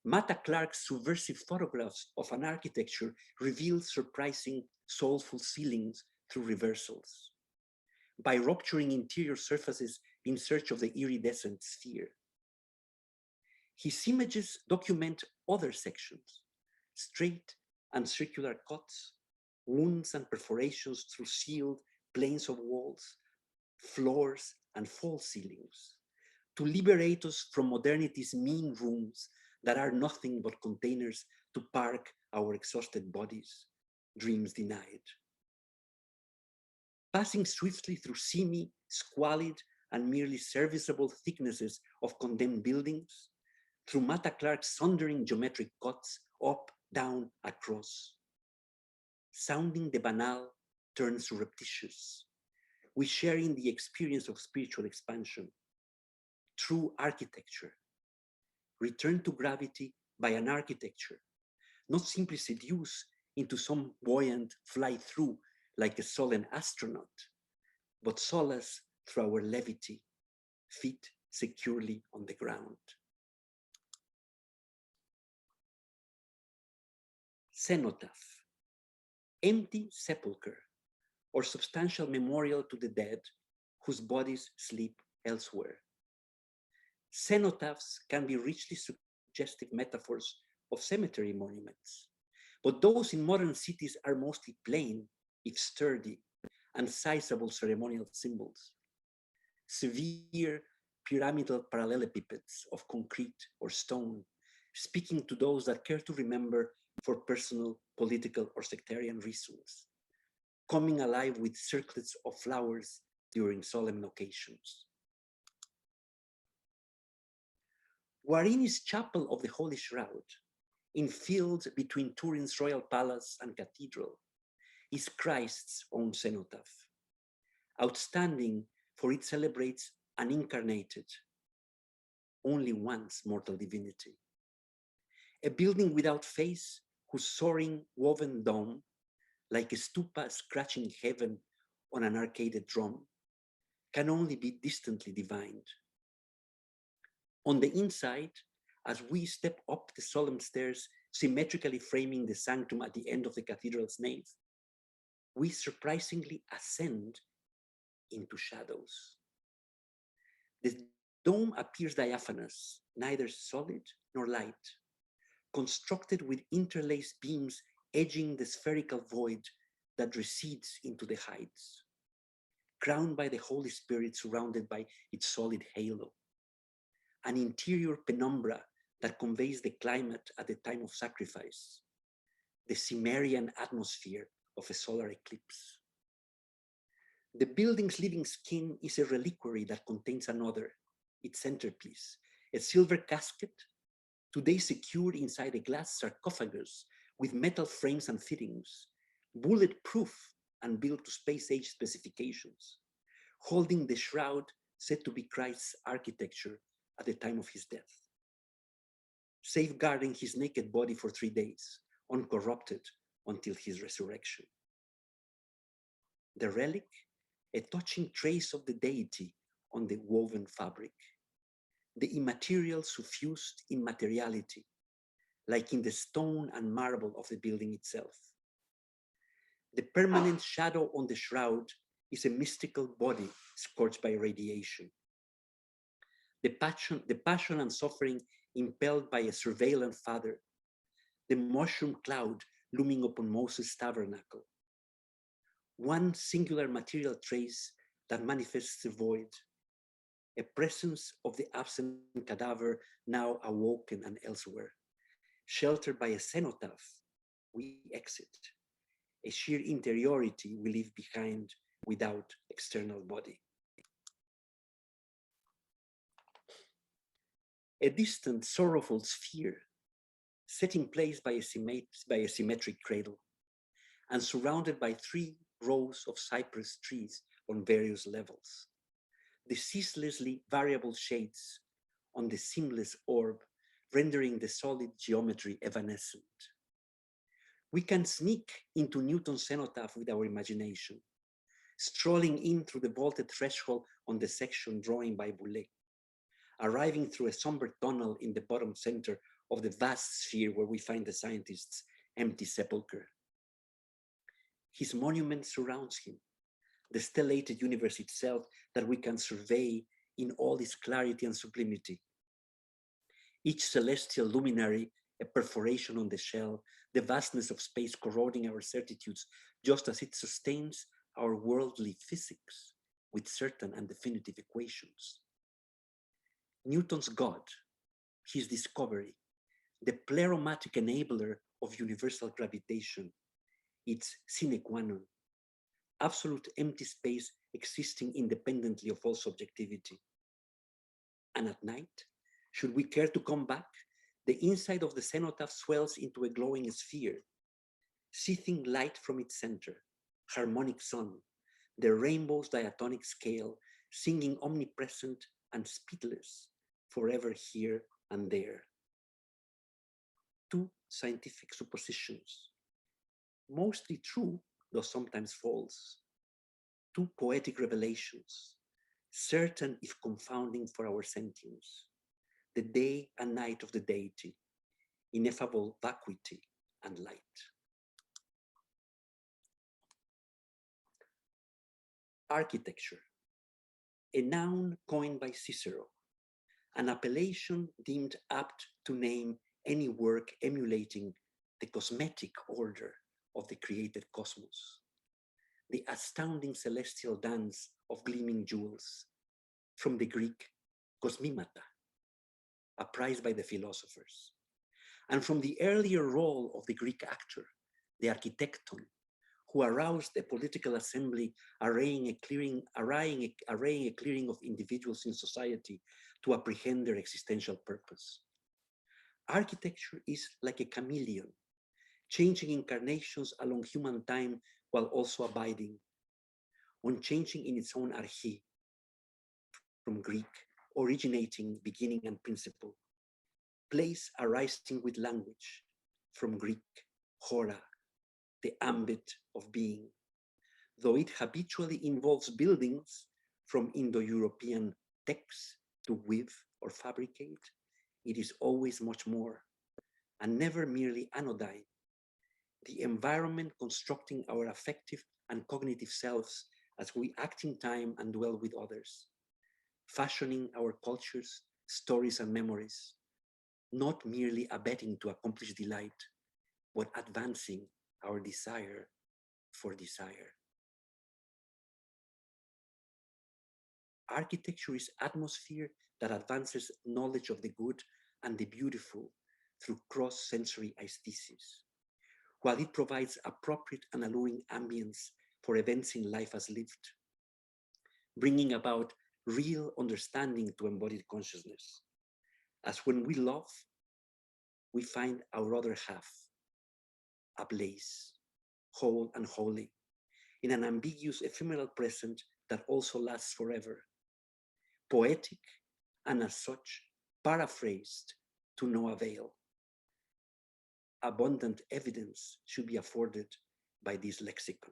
Mata Clark's subversive photographs of an architecture reveal surprising, soulful ceilings through reversals, by rupturing interior surfaces in search of the iridescent sphere. His images document other sections, straight and circular cuts, wounds and perforations through sealed planes of walls, floors and false ceilings, to liberate us from modernity's mean rooms that are nothing but containers to park our exhausted bodies, dreams denied. Passing swiftly through seamy, squalid, and merely serviceable thicknesses of condemned buildings, through Mata Clark's sundering geometric cuts, up, down, across. Sounding the banal turns surreptitious. We share in the experience of spiritual expansion, true architecture, return to gravity by an architecture, not simply seduce into some buoyant fly-through like a sullen astronaut, but solace through our levity, feet securely on the ground. Cenotaph, empty sepulcher, or substantial memorial to the dead whose bodies sleep elsewhere. Cenotaphs can be richly suggestive metaphors of cemetery monuments, but those in modern cities are mostly plain, if sturdy, and sizable ceremonial symbols. Severe pyramidal parallelepipeds of concrete or stone, speaking to those that care to remember for personal, political, or sectarian reasons, coming alive with circlets of flowers during solemn occasions. Guarini's Chapel of the Holy Shroud, in fields between Turin's Royal Palace and Cathedral, is Christ's own cenotaph, outstanding for it celebrates an incarnated, only once mortal divinity. A building without face, whose soaring woven dome, like a stupa scratching heaven on an arcaded drum, can only be distantly divined. On the inside, as we step up the solemn stairs, symmetrically framing the sanctum at the end of the cathedral's nave, we surprisingly ascend into shadows. The dome appears diaphanous, neither solid nor light, constructed with interlaced beams edging the spherical void that recedes into the heights, crowned by the Holy Spirit surrounded by its solid halo, an interior penumbra that conveys the climate at the time of sacrifice, the Cimmerian atmosphere of a solar eclipse. The building's living skin is a reliquary that contains another, its centerpiece, a silver casket, today secured inside a glass sarcophagus with metal frames and fittings, bulletproof and built to space-age specifications, holding the shroud said to be Christ's architecture at the time of his death, safeguarding his naked body for 3 days, uncorrupted until his resurrection. The relic, a touching trace of the deity on the woven fabric, the immaterial suffused in materiality, like in the stone and marble of the building itself. The permanent shadow on the shroud is a mystical body scorched by radiation. The passion and suffering impelled by a surveillant father, the mushroom cloud looming upon Moses' tabernacle. One singular material trace that manifests the void, a presence of the absent cadaver now awoken and elsewhere. Sheltered by a cenotaph, we exit, a sheer interiority we leave behind without external body. A distant, sorrowful sphere, set in place by a symmetric cradle, and surrounded by 3 rows of cypress trees on various levels. The ceaselessly variable shades on the seamless orb, rendering the solid geometry evanescent. We can sneak into Newton's Cenotaph with our imagination, strolling in through the vaulted threshold on the section drawing by Boulez, arriving through a somber tunnel in the bottom center of the vast sphere where we find the scientist's empty sepulcher. His monument surrounds him, the stellated universe itself that we can survey in all its clarity and sublimity. Each celestial luminary, a perforation on the shell, the vastness of space corroding our certitudes, just as it sustains our worldly physics with certain and definitive equations. Newton's God, his discovery, the pleromatic enabler of universal gravitation, its sine qua non, absolute empty space existing independently of all subjectivity. And at night, should we care to come back, the inside of the cenotaph swells into a glowing sphere, seething light from its center, harmonic sun, the rainbow's diatonic scale, singing omnipresent and speedless, forever here and there. 2 scientific suppositions, mostly true, though sometimes false. 2 poetic revelations, certain if confounding for our sentience. The day and night of the deity, ineffable vacuity and light. Architecture, a noun coined by Cicero, an appellation deemed apt to name any work emulating the cosmetic order of the created cosmos, the astounding celestial dance of gleaming jewels, from the Greek kosmimata, apprised by the philosophers, and from the earlier role of the Greek actor, the architecton, who aroused a political assembly arraying a clearing of individuals in society to apprehend their existential purpose. Architecture is like a chameleon, changing incarnations along human time while also abiding, unchanging in its own archi, from Greek, originating, beginning, and principle. Place arising with language, from Greek, hora, the ambit of being. Though it habitually involves buildings, from Indo-European text to weave or fabricate, it is always much more, and never merely anodyne. The environment constructing our affective and cognitive selves as we act in time and dwell with others, fashioning our cultures, stories, and memories, not merely abetting to accomplish delight, but advancing our desire for desire. Architecture is atmosphere that advances knowledge of the good and the beautiful through cross-sensory aesthesis, while it provides appropriate and alluring ambience for events in life as lived, bringing about real understanding to embodied consciousness. As when we love, we find our other half ablaze, whole and holy, in an ambiguous ephemeral present that also lasts forever, poetic and as such paraphrased to no avail. Abundant evidence should be afforded by this lexicon.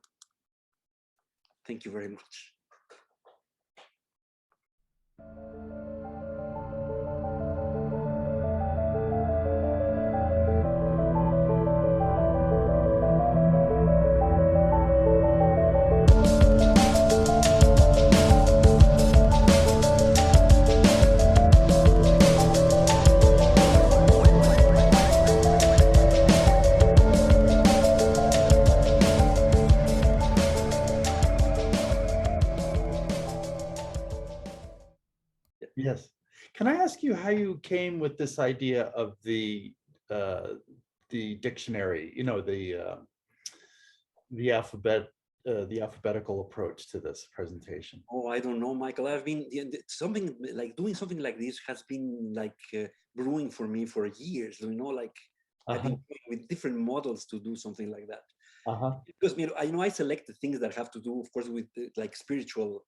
Thank you very much. Yes. Can I ask you how you came with this idea of the dictionary? You know, the alphabetical approach to this presentation. Oh, I don't know, Michael. I've been something like doing something like this has been like brewing for me for years. You know, like I've been playing with different models to do something like that. Because I select the things that have to do, of course, with like spiritual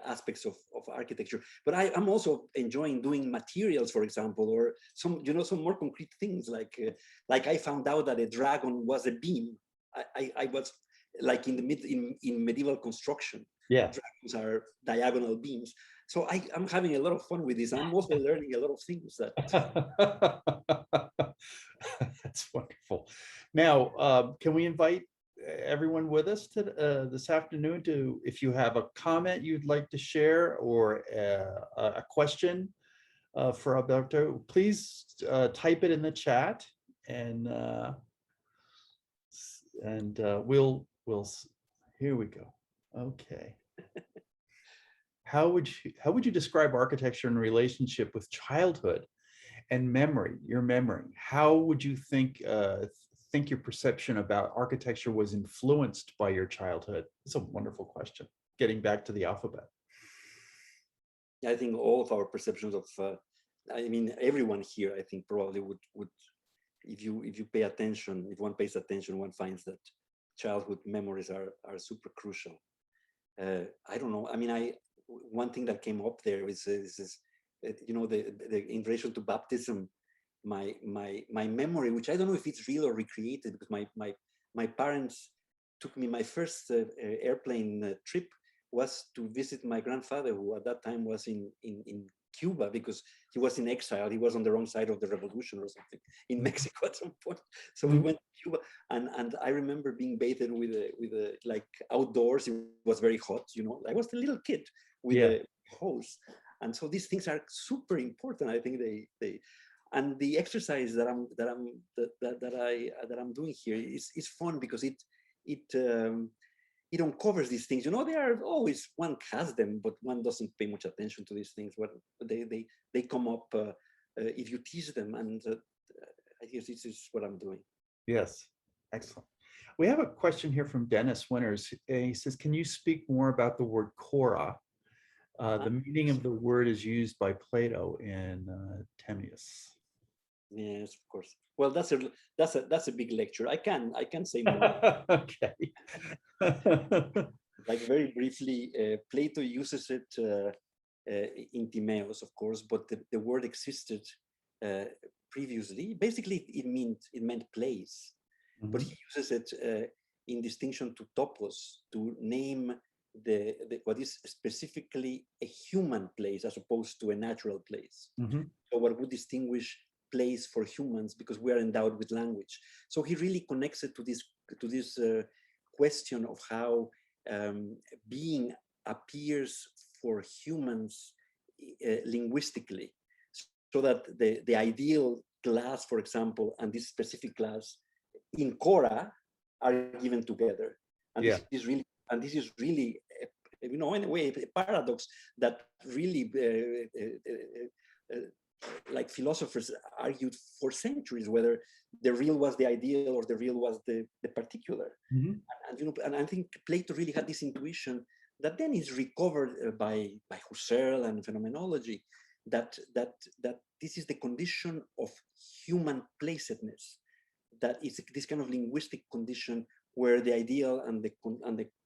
aspects of architecture. But I'm also enjoying doing materials, for example, or some more concrete things. Like I found out that a dragon was a beam. I was like in medieval construction. Yeah, dragons are diagonal beams. So I'm having a lot of fun with this. I'm also learning a lot of things that. That's wonderful. Now, can we invite everyone with us to this afternoon to, if you have a comment you'd like to share or a question for Alberto, please type it in the chat, and we'll here we go. Okay. How would you describe architecture in relationship with childhood and memory, your memory? How would you think your perception about architecture was influenced by your childhood? It's a wonderful question, getting back to the alphabet. I think all of our perceptions of, everyone here, I think probably would if you pay attention, if one pays attention, one finds that childhood memories are super crucial. I don't know. One thing that came up there is in relation to baptism, my memory, which I don't know if it's real or recreated, because my parents took me, my first airplane trip was to visit my grandfather, who at that time was in Cuba, because he was in exile. He was on the wrong side of the revolution or something in Mexico at some point. So we went to Cuba, and I remember being bathed with a like outdoors. It was very hot, I was a little kid with a hose. And so these things are super important. I think they and the exercise that I'm doing here is fun, because it uncovers these things. They are always, one has them, but one doesn't pay much attention to these things. What they come up if you tease them, and I guess this is what I'm doing. Yes, excellent. We have a question here from Dennis Winters. He says, "Can you speak more about the word Cora? The meaning of the word is used by Plato in Timaeus." Yes, of course. Well, that's a big lecture. I can say more. Okay. Like very briefly, Plato uses it in Timaeus, of course, but the word existed previously. Basically, it meant place, but he uses it in distinction to topos, to name the what is specifically a human place as opposed to a natural place. So what would distinguish place for humans, because we are endowed with language. So he really connects it to this question of how being appears for humans linguistically. so that the ideal class, for example, and this specific class in Cora are given together. And Yeah. this is really, you know, in a way, a paradox that really, like philosophers argued for centuries, whether the real was the ideal or the real was the particular. Mm-hmm. And you know, and I think Plato really had this intuition that then is recovered by Husserl and phenomenology, that this is the condition of human placedness, that is this kind of linguistic condition where the ideal and the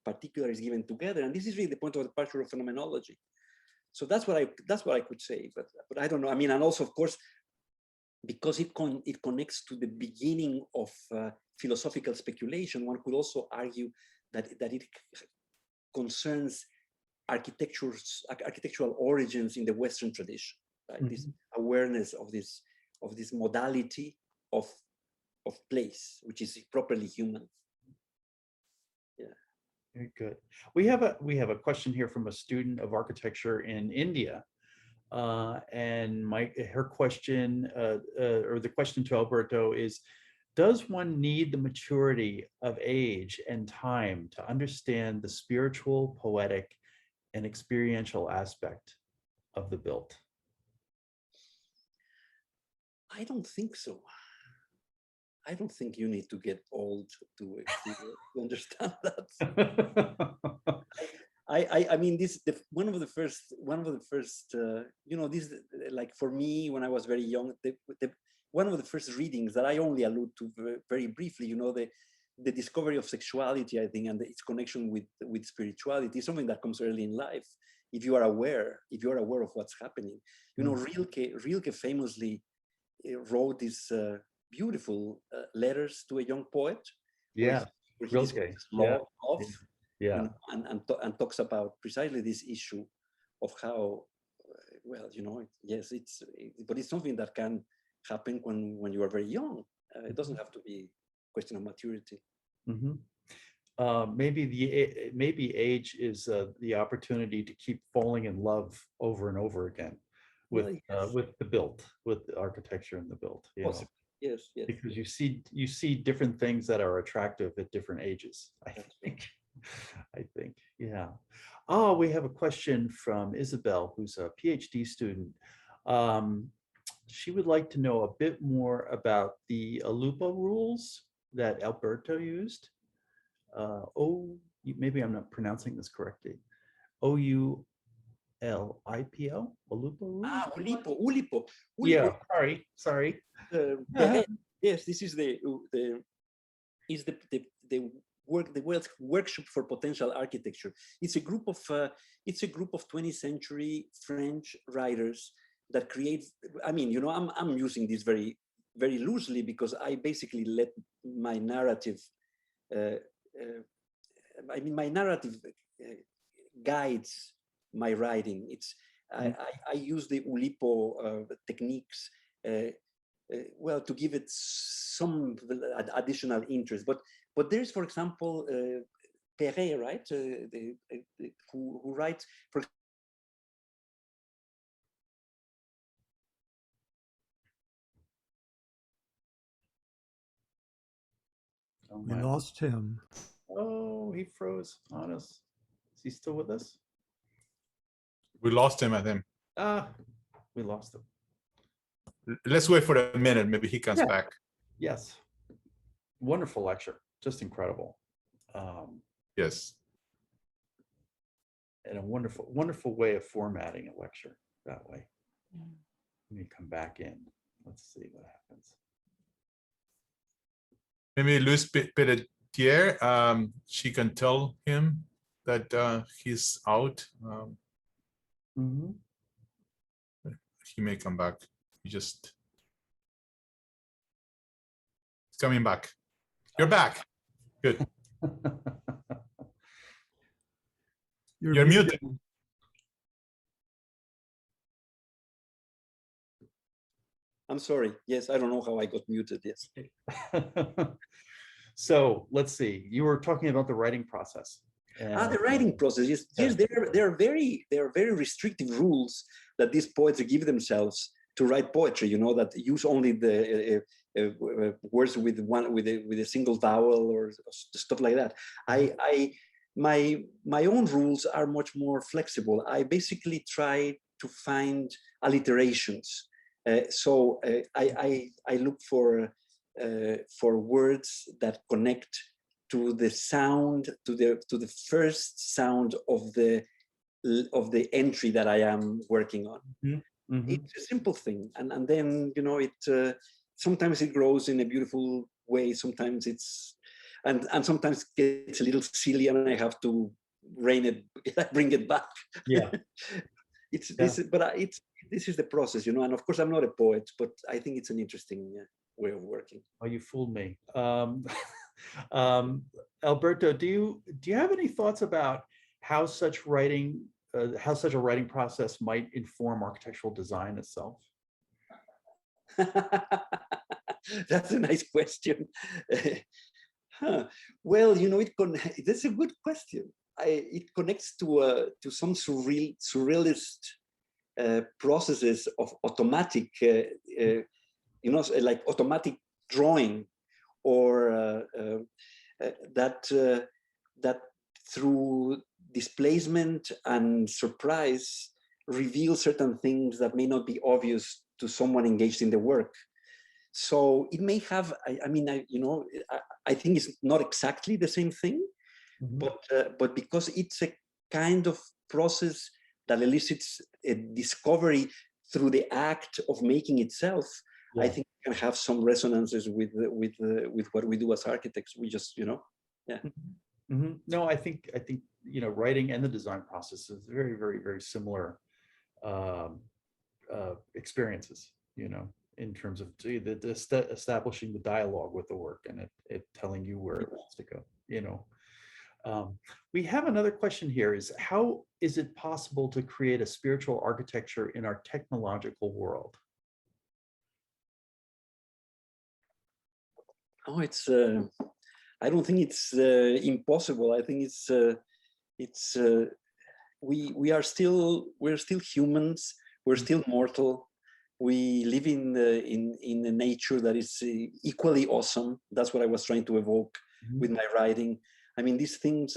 particular is given together. And this is really the point of departure of phenomenology. So that's what I could say, but I don't know. I mean, and also, of course, because it connects to the beginning of philosophical speculation, one could also argue that it concerns architectural origins in the Western tradition, right? Mm-hmm. This awareness of this modality of place, which is properly human. Yeah. Very good. We have a question here from a student of architecture in India, and her question, or the question to Alberto is: does one need the maturity of age and time to understand the spiritual, poetic, and experiential aspect of the built? I don't think so. I don't think you need to get old to understand that. I mean, one of the first, you know, this, like for me, when I was very young, one of the first readings that I only allude to very briefly, you know, the discovery of sexuality, I think, and its connection with spirituality is something that comes early in life. If you are aware of what's happening, you know, Rilke famously wrote these beautiful letters to a young poet. Yeah, Rilke. Love. Yeah. And talks about precisely this issue of how, well, you know, yes, but it's something that can happen when you are very young. It doesn't have to be a question of maturity. Mm-hmm. Maybe age is the opportunity to keep falling in love over and over again with the built, with the architecture and the built. You know? Yes. Because you see different things that are attractive at different ages. I think, yeah. Oh, we have a question from Isabel, who's a PhD student. She would like to know a bit more about the Alupo rules that Alberto used. Maybe I'm not pronouncing this correctly. Oulipo, Alupo rules? Oulipo. Yeah, sorry. Yes, this is the workshop for potential architecture. It's a group of 20th century French writers that create. I mean, you know, I'm using this very, very loosely because I basically let my narrative. My narrative guides my writing. I use the Oulipo techniques. Well, to give it some additional interest, but there's, for example, Perret, right? Who writes for. We lost him. Oh, he froze on us. Is he still with us? We lost him, I think. We lost him. Let's wait for a minute. Maybe he comes back. Yes. Wonderful lecture. Just incredible. Yes. And a wonderful way of formatting a lecture that way. Let me come back in. Let's see what happens. Maybe Luis Pelletier, she can tell him that he's out. He may come back. He's coming back. You're back. Good. You're muted. I'm sorry. Yes, I don't know how I got muted. Yes. So let's see. You were talking about the writing process. The writing process. Yes, there are very restrictive rules that these poets give themselves to write poetry, you know, that use only the words with a single vowel or stuff like that. My own rules are much more flexible. I basically try to find alliterations. So I look for words that connect to the sound, to the first sound of the entry that I am working on. Mm-hmm. It's a simple thing, and then, you know, it sometimes it grows in a beautiful way. Sometimes it's and sometimes it gets a little silly, and I have to rein it, bring it back. Yeah. This is the process, you know. And of course, I'm not a poet, but I think it's an interesting way of working. Oh, you fooled me. Alberto, do you have any thoughts about how such a writing process might inform architectural design itself? That's a nice question. Well, you know, that's a good question. It connects to some surrealist processes of automatic, you know, like automatic drawing, or that through displacement and surprise reveal certain things that may not be obvious to someone engaged in the work. So it may have, you know, I think it's not exactly the same thing, but because it's a kind of process that elicits a discovery through the act of making itself, I think it can have some resonances with what we do as architects. We just, you know, No, I think you know, writing and the design process is very, very, very similar experiences, you know, in terms of establishing the dialogue with the work and it telling you where it wants to go, you know. We have another question here, is how is it possible to create a spiritual architecture in our technological world? Oh, it's I don't think it's impossible. I think we're still humans. We're still mortal. We live in a nature that is equally awesome. That's what I was trying to evoke with my writing. I mean, these things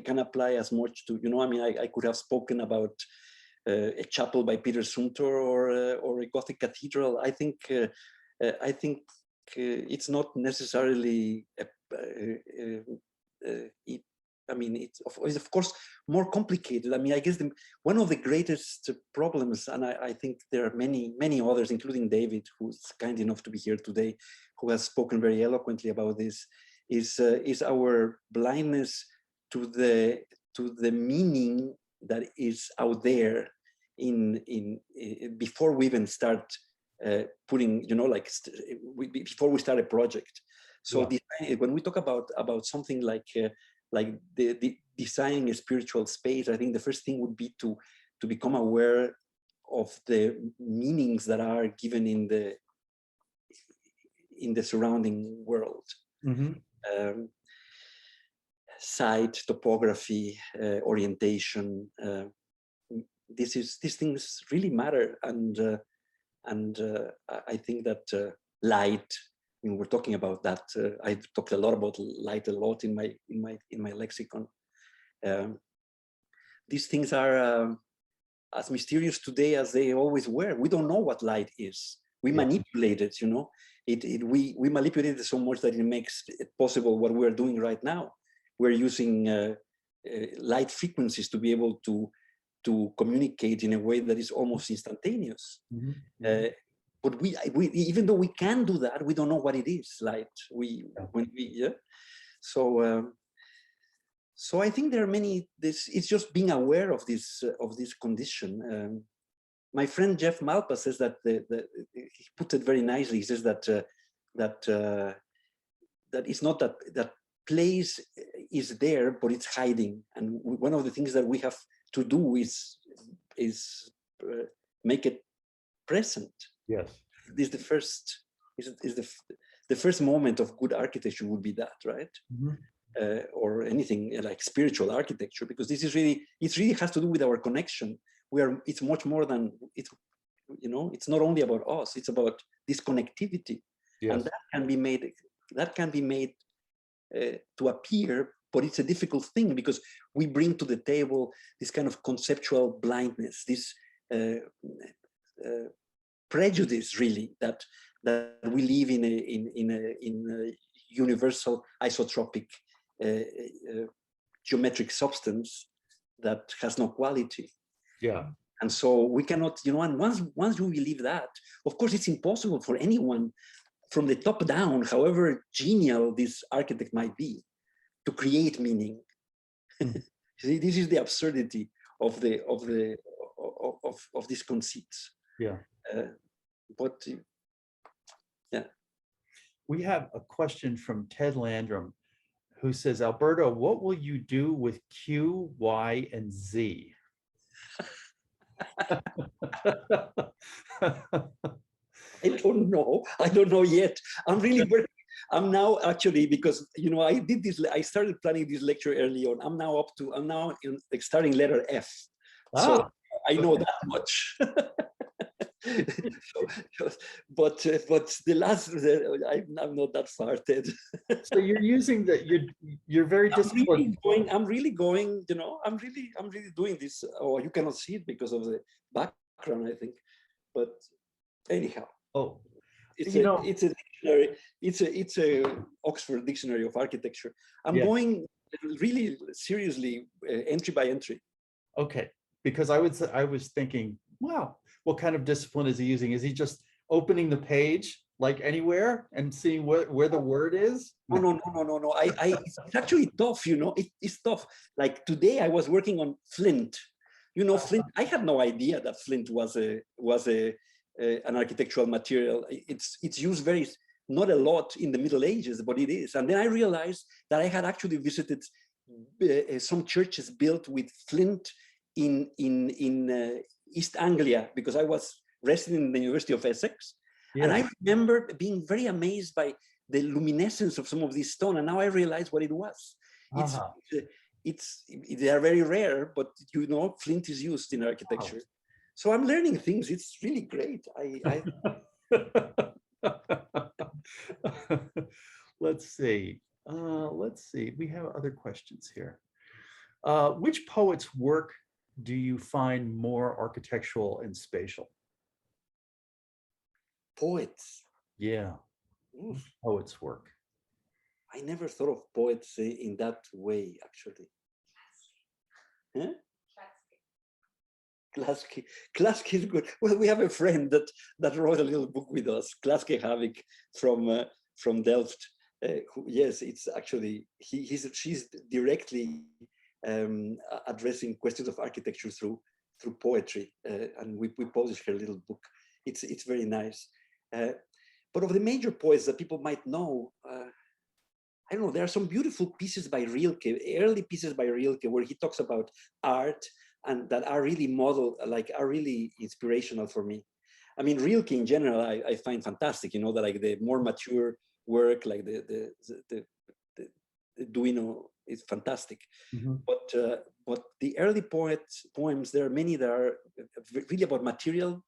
can apply as much to, you know, I mean, I could have spoken about a chapel by Peter Zumthor or a Gothic cathedral. I think it's not necessarily I mean, it's of course more complicated. I mean, I guess one of the greatest problems, and I think there are many others, including David, who's kind enough to be here today, who has spoken very eloquently about this, is our blindness to the meaning that is out there before we even start putting, you know, like before we start a project. So when we talk about something like the designing a spiritual space, I think the first thing would be to become aware of the meanings that are given in the surrounding world. Site, topography, orientation. These things really matter, and I think that light. I mean, we're talking about that. I've talked a lot about light in my lexicon. These things are as mysterious today as they always were. We don't know what light is. We manipulate it, you know. We manipulate it so much that it makes it possible what we're doing right now. We're using light frequencies to be able to communicate in a way that is almost instantaneous. But we even though we can do that, we don't know what it is, light. So I think there are many. It's just being aware of this condition. My friend Jeff Malpa says that he put it very nicely. He says that it's not that place is there, but it's hiding. And one of the things that we have to do is make it present. Yes, This the first moment of good architecture would be that, right? Or anything like spiritual architecture, because it really has to do with our connection. It's much more than you know, it's not only about us, it's about this connectivity. Yes. And that can be made to appear, but it's a difficult thing because we bring to the table this kind of conceptual blindness, this prejudice, really, that we live in a universal isotropic geometric substance that has no quality. Yeah. And so we cannot, you know, and once you believe that, of course, it's impossible for anyone from the top down, however genial this architect might be, to create meaning. See, this is the absurdity of these conceits. Yeah. But yeah. We have a question from Ted Landrum, who says, Alberto, what will you do with Q, Y, and Z? I don't know. I don't know yet. I'm really working. I'm now actually, because, you know, I started planning this lecture early on. I'm now in like starting letter F. So I know that much. But I'm not that far, Ted. So you're using you're very disciplined. I'm really going, you know, I'm really doing this. Oh, you cannot see it because of the background, I think. But anyhow. Oh, it's a dictionary. It's a Oxford Dictionary of Architecture. I'm going really seriously entry by entry. Okay, because I was thinking, wow, what kind of discipline is he using? Is he just opening the page like anywhere and seeing where the word is? No. It's actually tough, you know. It's tough. Like today, I was working on flint. You know, flint. I had no idea that flint was an architectural material. It's used not a lot in the Middle Ages, but it is. And then I realized that I had actually visited some churches built with flint in East Anglia, because I was resident in the University of Essex. Yeah. And I remember being very amazed by the luminescence of some of these stone. And now I realize what it was. They are very rare, but you know, flint is used in architecture. Wow. So I'm learning things. It's really great. Let's see. We have other questions here. Which poet's work do you find more architectural and spatial? Poets. Yeah. Oof. Poets' work. I never thought of poets in that way, actually. Huh? Klaske is good. Well, we have a friend that wrote a little book with us, Klaske Havik from Delft. Yes, it's actually she's directly addressing questions of architecture through poetry, and we published her little book. It's very nice. But of the major poets that people might know, I don't know. There are some beautiful pieces by Rilke, early pieces by Rilke, where he talks about art, and that are really are really inspirational for me. I mean, Rilke in general, I find fantastic. You know, that like the more mature work, like the Duino, is fantastic. Mm-hmm. But the early poems, there are many that are really about material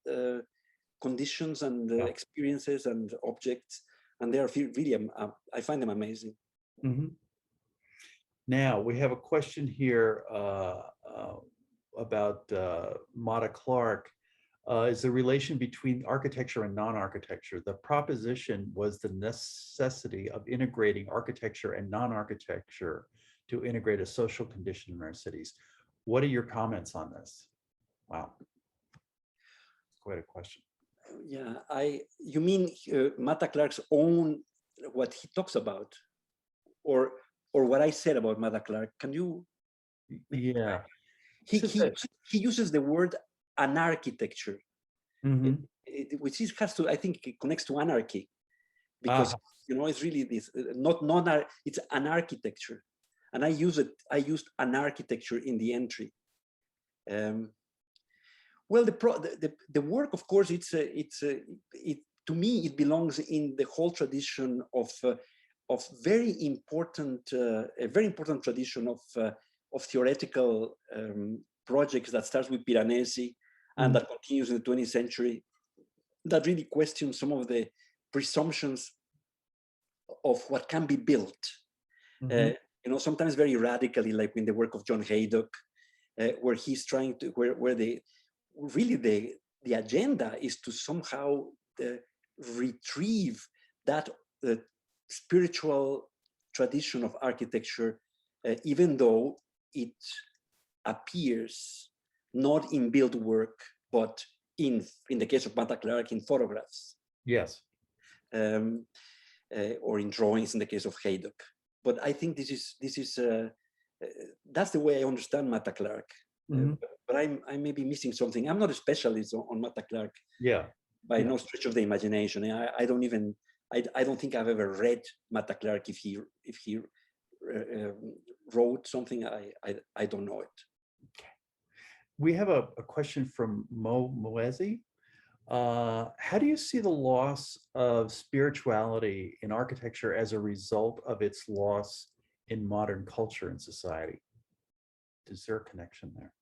conditions and experiences and objects, and they are really, I find them amazing. Mm-hmm. Now we have a question here about Mata Clark. Is the relation between architecture and non-architecture. The proposition was the necessity of integrating architecture and non-architecture to integrate a social condition in our cities. What are your comments on this? Wow, quite a question. Yeah, you mean Mata Clark's own, what he talks about, or what I said about Mata Clark? Can you? Yeah. He uses the word anarchitecture, mm-hmm. Which has to, I think, it connects to anarchy, because you know, it's really this it's an architecture, and I used an architecture in the entry. Well, the work, of course, to me it belongs in the whole tradition of a very important tradition of theoretical projects that starts with Piranesi and that continues in the 20th century. that really questions some of the presumptions of what can be built. Mhm. You know, sometimes very radically, like in the work of John Haydock, where he's trying to, where the agenda is to somehow retrieve that spiritual tradition of architecture, even though it appears not in built work, but in the case of Mata Clark, in photographs. Yes. Or in drawings in the case of Haydock. But I think this is that's the way I understand Mata Clark. Mhm. But I may be missing something. I'm not a specialist on Mata Clark Yeah. by Yeah. no stretch of the imagination. I don't even I don't think I've ever read Mata Clark. If he wrote something, I don't know it. We have a question from Mo Moezi. How do you see the loss of spirituality in architecture as a result of its loss in modern culture and society? Is there a connection there?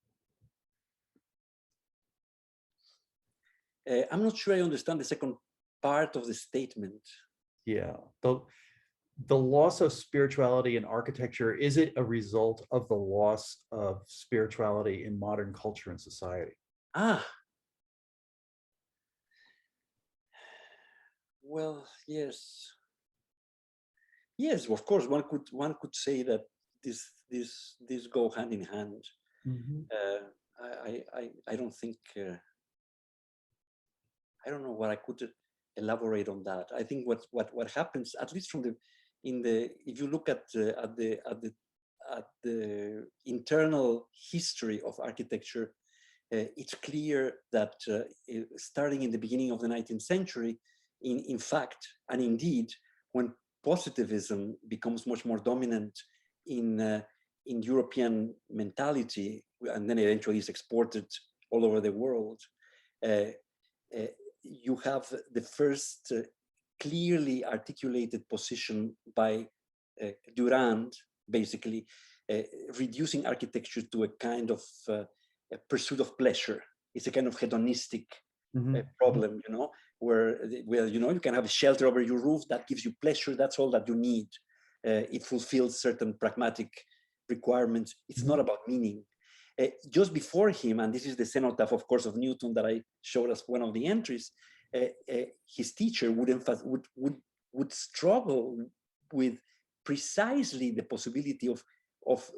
I'm not sure I understand the second part of the statement. Yeah. The loss of spirituality in architecture, is it a result of the loss of spirituality in modern culture and society? Well, yes. Yes, of course, one could say that this go hand in hand. Mhm. I don't think I don't know what I could elaborate on that. I think what happens, at least from if you look at the internal history of architecture, it's clear that starting in the beginning of the 19th century, in fact, and indeed, when positivism becomes much more dominant in European mentality, and then eventually is exported all over the world, you have the first clearly articulated position by Durand, basically reducing architecture to a kind of a pursuit of pleasure. It's a kind of hedonistic problem, you know, where you know, you can have a shelter over your roof that gives you pleasure. That's all that you need. It fulfills certain pragmatic requirements. It's not about meaning. Just before him, and this is the Cenotaph, of course, of Newton that I showed as one of the entries, his teacher would struggle with precisely the possibility of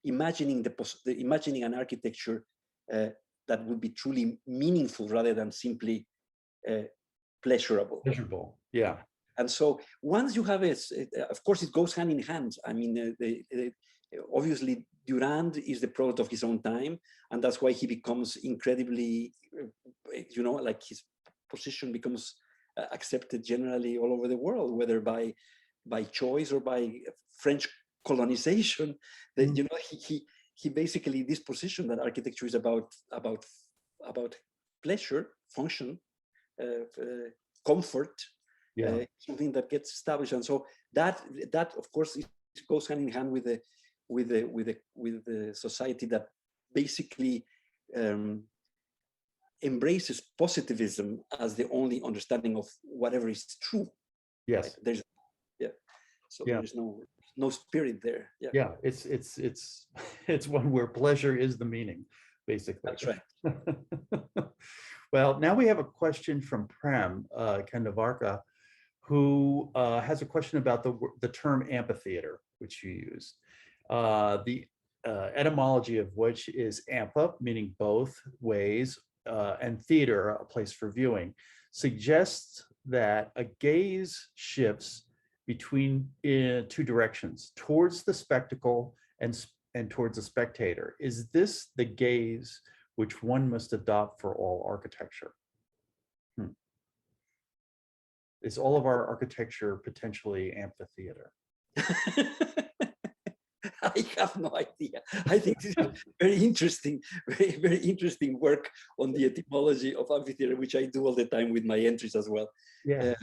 imagining imagining an architecture that would be truly meaningful rather than simply pleasurable. Pleasurable, yeah. And so once you have of course, it goes hand in hand. I mean, obviously, Durand is the product of his own time, and that's why he becomes incredibly, you know, like his position becomes accepted generally all over the world, whether by choice or by French colonization. That, you know, he basically, this position that architecture is about pleasure, function, comfort, something that gets established. And so that of course it goes hand in hand with the society that basically embraces positivism as the only understanding of whatever is true. Yes. Right? There's there's no spirit there. Yeah, it's one where pleasure is the meaning, basically. That's right. Well, now we have a question from Prem Kandavarka, who has a question about the term amphitheater, which you used. The etymology of which is ampha, meaning both ways, and theater, a place for viewing, suggests that a gaze shifts between two directions, towards the spectacle and towards the spectator. Is this the gaze which one must adopt for all architecture? Is all of our architecture potentially amphitheater? I have no idea. I think this is very interesting, very interesting work on the etymology of amphitheater, which I do all the time with my entries as well. Yeah.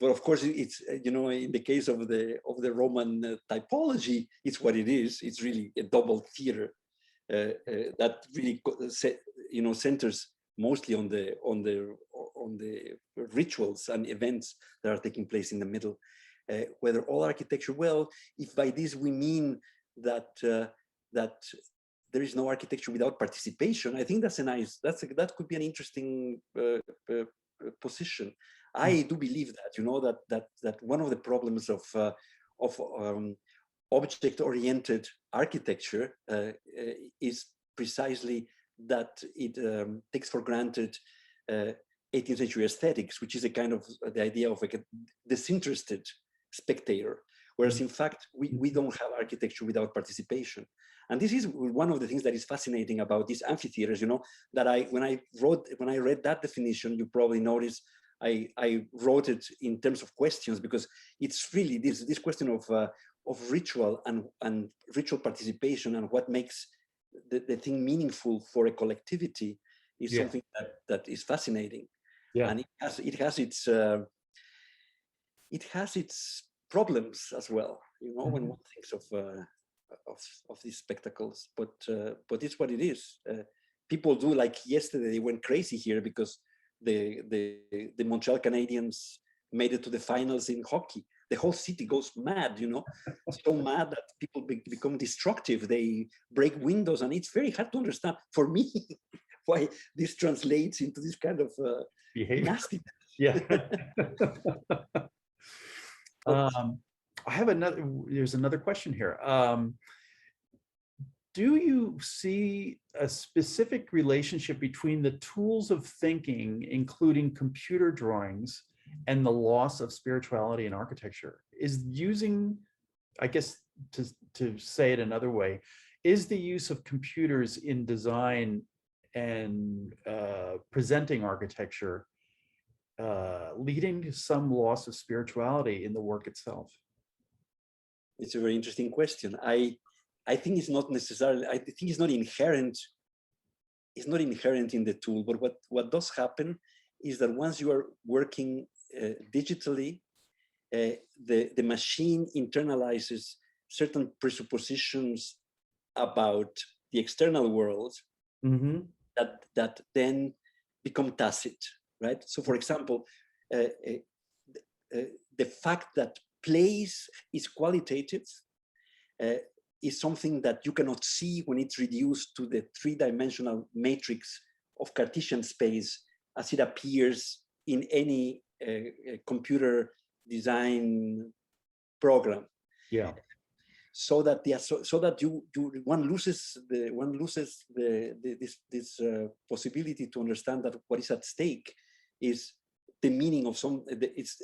But of course, it's, you know, in the case of the Roman typology, it's what it is. It's really a double theater that really, you know, centers mostly on the rituals and events that are taking place in the middle. Whether all architecture, well, if by this we mean that that there is no architecture without participation, I think that's that could be an interesting position. I do believe that, you know, that one of the problems of object-oriented architecture is precisely that it takes for granted 18th century aesthetics, which is a kind of the idea of like a disinterested spectator, whereas in fact we don't have architecture without participation. And this is one of the things that is fascinating about these amphitheaters, you know, that when I read that definition, you probably noticed I wrote it in terms of questions, because it's really this question of ritual and ritual participation and what makes the thing meaningful for a collectivity is something that is fascinating. And it has its problems as well, you know, when one thinks of these spectacles, but it's what it is. People do, like yesterday they went crazy here because the Montreal Canadiens made it to the finals in hockey. The whole city goes mad, you know, so mad that people become destructive. They break windows, and it's very hard to understand for me why this translates into this kind of nasty. Yeah. I have there's another question here. Do you see a specific relationship between the tools of thinking, including computer drawings, and the loss of spirituality in architecture? Is using, I guess, to say it another way, is the use of computers in design and presenting architecture leading to some loss of spirituality in the work itself? It's a very interesting question. I think it's not necessarily, I think it's not inherent in the tool, but what does happen is that once you are working digitally, the machine internalizes certain presuppositions about the external world that then become tacit, right? So for example, the fact that place is qualitative is something that you cannot see when it's reduced to the three-dimensional matrix of Cartesian space as it appears in any computer design program. Yeah. So that one loses this possibility to understand that what is at stake is the meaning of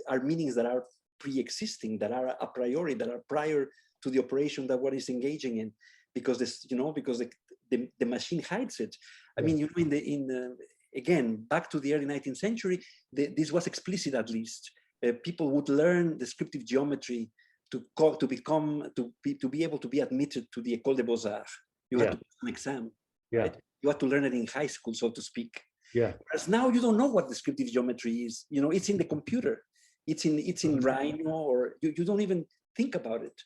are meanings that are pre-existing, that are a priori, that are prior to the operation that one is engaging in, because the machine hides it. I mean, you know, again, back to the early 19th century, this was explicit at least. People would learn descriptive geometry to be able to be admitted to the École des Beaux-Arts. You had to pass an exam, right? You had to learn it in high school, so to speak. Whereas now you don't know what descriptive geometry is. You know, it's in the computer. It's in Rhino, or you don't even think about it.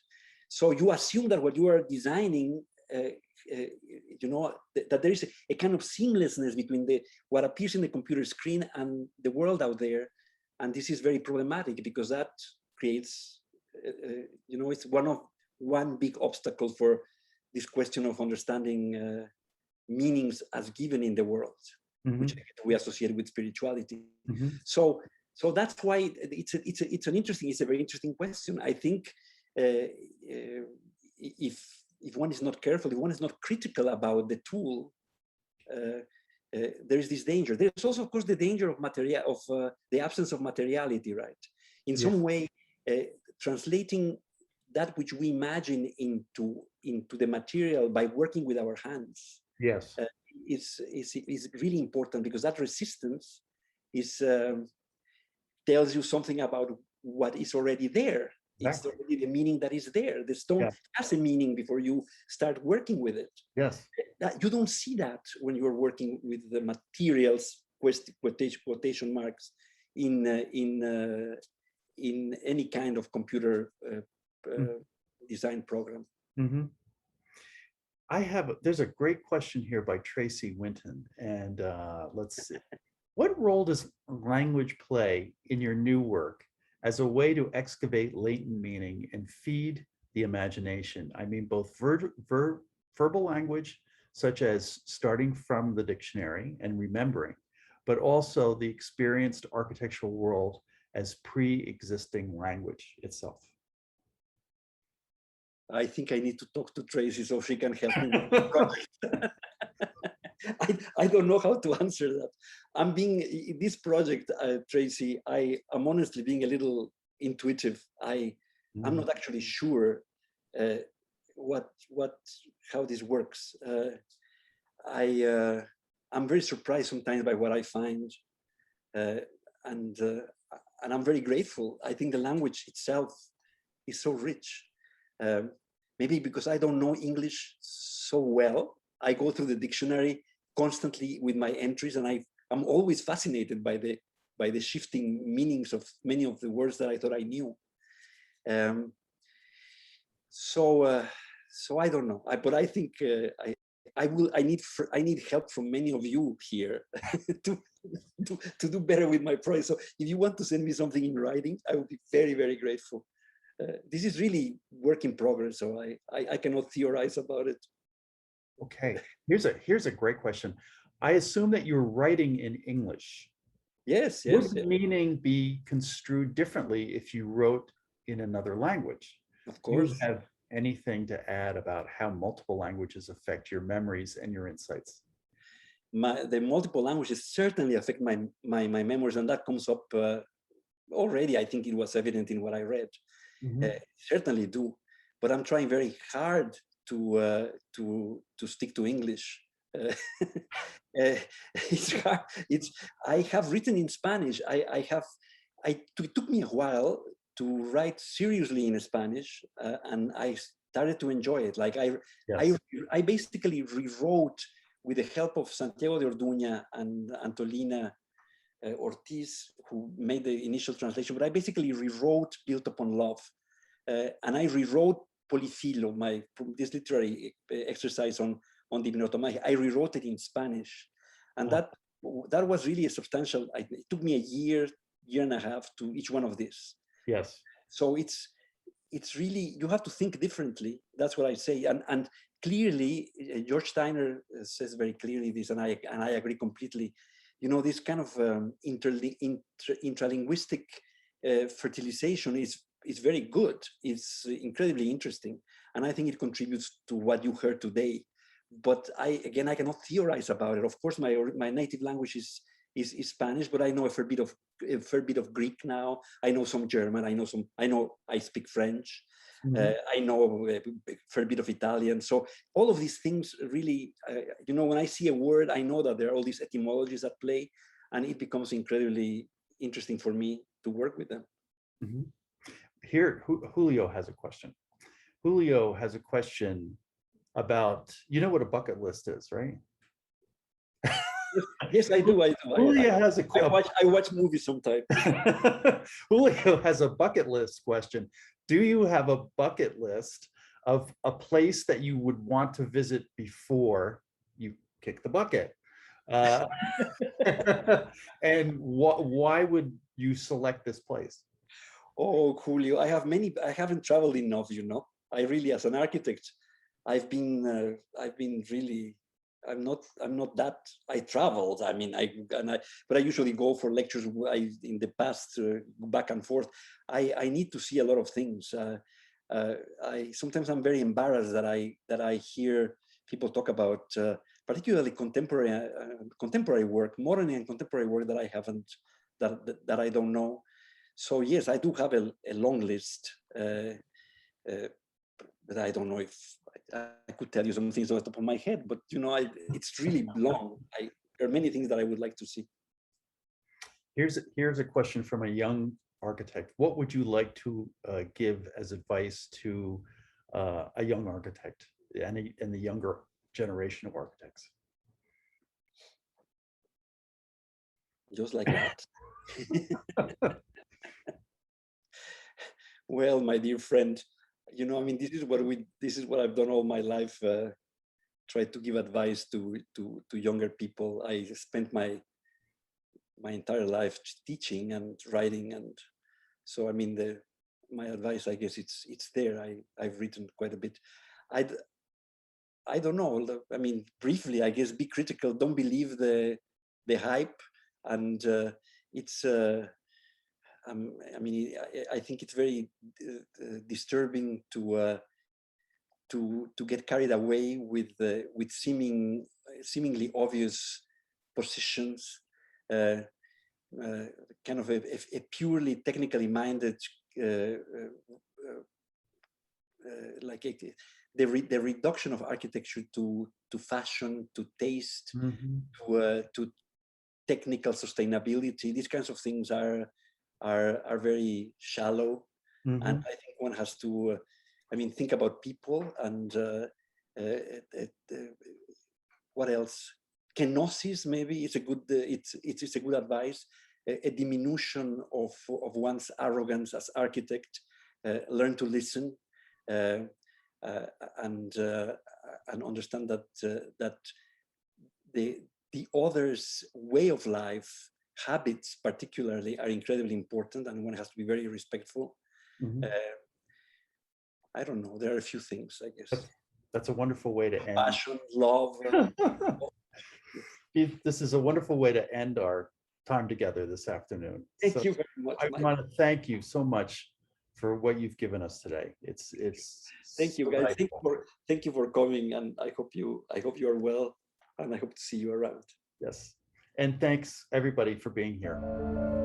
So you assume that what you are designing, you know, that there is a kind of seamlessness between what appears in the computer screen and the world out there. And this is very problematic, because that creates, you know, it's one big obstacle for this question of understanding meanings as given in the world, which we associate with spirituality. So that's why it's a very interesting question. I think if one is not careful, if one is not critical about the tool, there is this danger. There's also, of course, the danger of the absence of materiality, right? In some way, translating that which we imagine into the material by working with our hands. Is really important, because that resistance tells you something about what is already there. It's already the meaning that is there. The stone has a meaning before you start working with it. You don't see that when you're working with the materials, quotation marks, in any kind of computer design program. there's a great question here by Tracy Winton, and let's see. What role does language play in your new work as a way to excavate latent meaning and feed the imagination? I mean, both verbal language, such as starting from the dictionary and remembering, but also the experienced architectural world as pre-existing language itself. I think I need to talk to Tracy so she can help me with the project. I don't know how to answer that. I'm being, in this project, Tracy, I am honestly being a little intuitive. I'm not actually sure how this works. I'm very surprised sometimes by what I find, and I'm very grateful. I think the language itself is so rich. Maybe because I don't know English so well, I go through the dictionary constantly with my entries, and I'm always fascinated by the shifting meanings of many of the words that I thought I knew. So I don't know, but I think I need help from many of you here to do better with my project. So if you want to send me something in writing, I would be very, very grateful. This is really work in progress, so I cannot theorize about it. Okay, here's a great question. I assume that you're writing in English. Yes, yes. Would the meaning be construed differently if you wrote in another language? Of course. Do you have anything to add about how multiple languages affect your memories and your insights? The multiple languages certainly affect my memories, and that comes up already. I think it was evident in what I read. Certainly do, but I'm trying very hard to stick to English. It's hard. I have written in Spanish. It took me a while to write seriously in Spanish, and I started to enjoy it. Like I basically rewrote with the help of Santiago de Orduña and Antolina Ortiz, who made the initial translation, but I basically rewrote Built Upon Love. And I rewrote Polifilo, this literary exercise on Divino Tomaje. I rewrote it in Spanish. And that was really a substantial, it took me a year and a half to each one of these. Yes. So it's really, you have to think differently. That's what I say. And clearly, George Steiner says very clearly this, and I agree completely. You know, this kind of intralinguistic fertilization is very good. It's incredibly interesting. And I think it contributes to what you heard today. But I cannot theorize about it. Of course, my native language is Spanish, but I know a fair bit of Greek now. I know some German. I speak French. I know a fair bit of Italian. So all of these things really, you know, when I see a word, I know that there are all these etymologies at play, and it becomes incredibly interesting for me to work with them. Here, Julio has a question. Julio has a question about, you know what a bucket list is, right? Yes, I do. Julio has I watch movies sometimes. Julio has a bucket list question. Do you have a bucket list of a place that you would want to visit before you kick the bucket? And why would you select this place? Oh, Julio, I haven't traveled enough, you know. I really, as an architect, I'm not that. I traveled. I mean, but I usually go for lectures. In the past, back and forth. I need to see a lot of things. Sometimes I'm very embarrassed that I hear people talk about, particularly contemporary work, modern and contemporary work that I haven't, that I don't know. So yes, I do have a long list. But I don't know if I could tell you some things off the top of my head, but you know, it's really long. There are many things that I would like to see. Here's a question from a young architect. What would you like to give as advice to a young architect and the younger generation of architects? Just like that. Well, my dear friend, you know, I mean, this is what I've done all my life. try to give advice to younger people. I spent my entire life teaching and writing, and so I mean my advice, I guess it's there. I've written quite a bit. I don't know. I mean, briefly, I guess, be critical. Don't believe the hype, and it's. I mean, I think it's very disturbing to get carried away with seemingly obvious positions, kind of a purely technically minded, like the reduction of architecture to fashion, to taste, to technical sustainability. These kinds of things are very shallow, and I think one has to, I mean, think about people and what else? Kenosis, maybe it's a good. It's a good advice. A diminution of one's arrogance as architect. Learn to listen. And understand that the other's way of life, habits particularly, are incredibly important, and one has to be very respectful. I don't know. There are a few things, I guess. That's a wonderful way to end. Passion, love. This is a wonderful way to end our time together this afternoon. Thank you very much. I want to thank you so much for what you've given us today. It's thank you, so guys. valuable. Thank you for coming, and I hope you are well, and I hope to see you around. Yes, and thanks everybody for being here.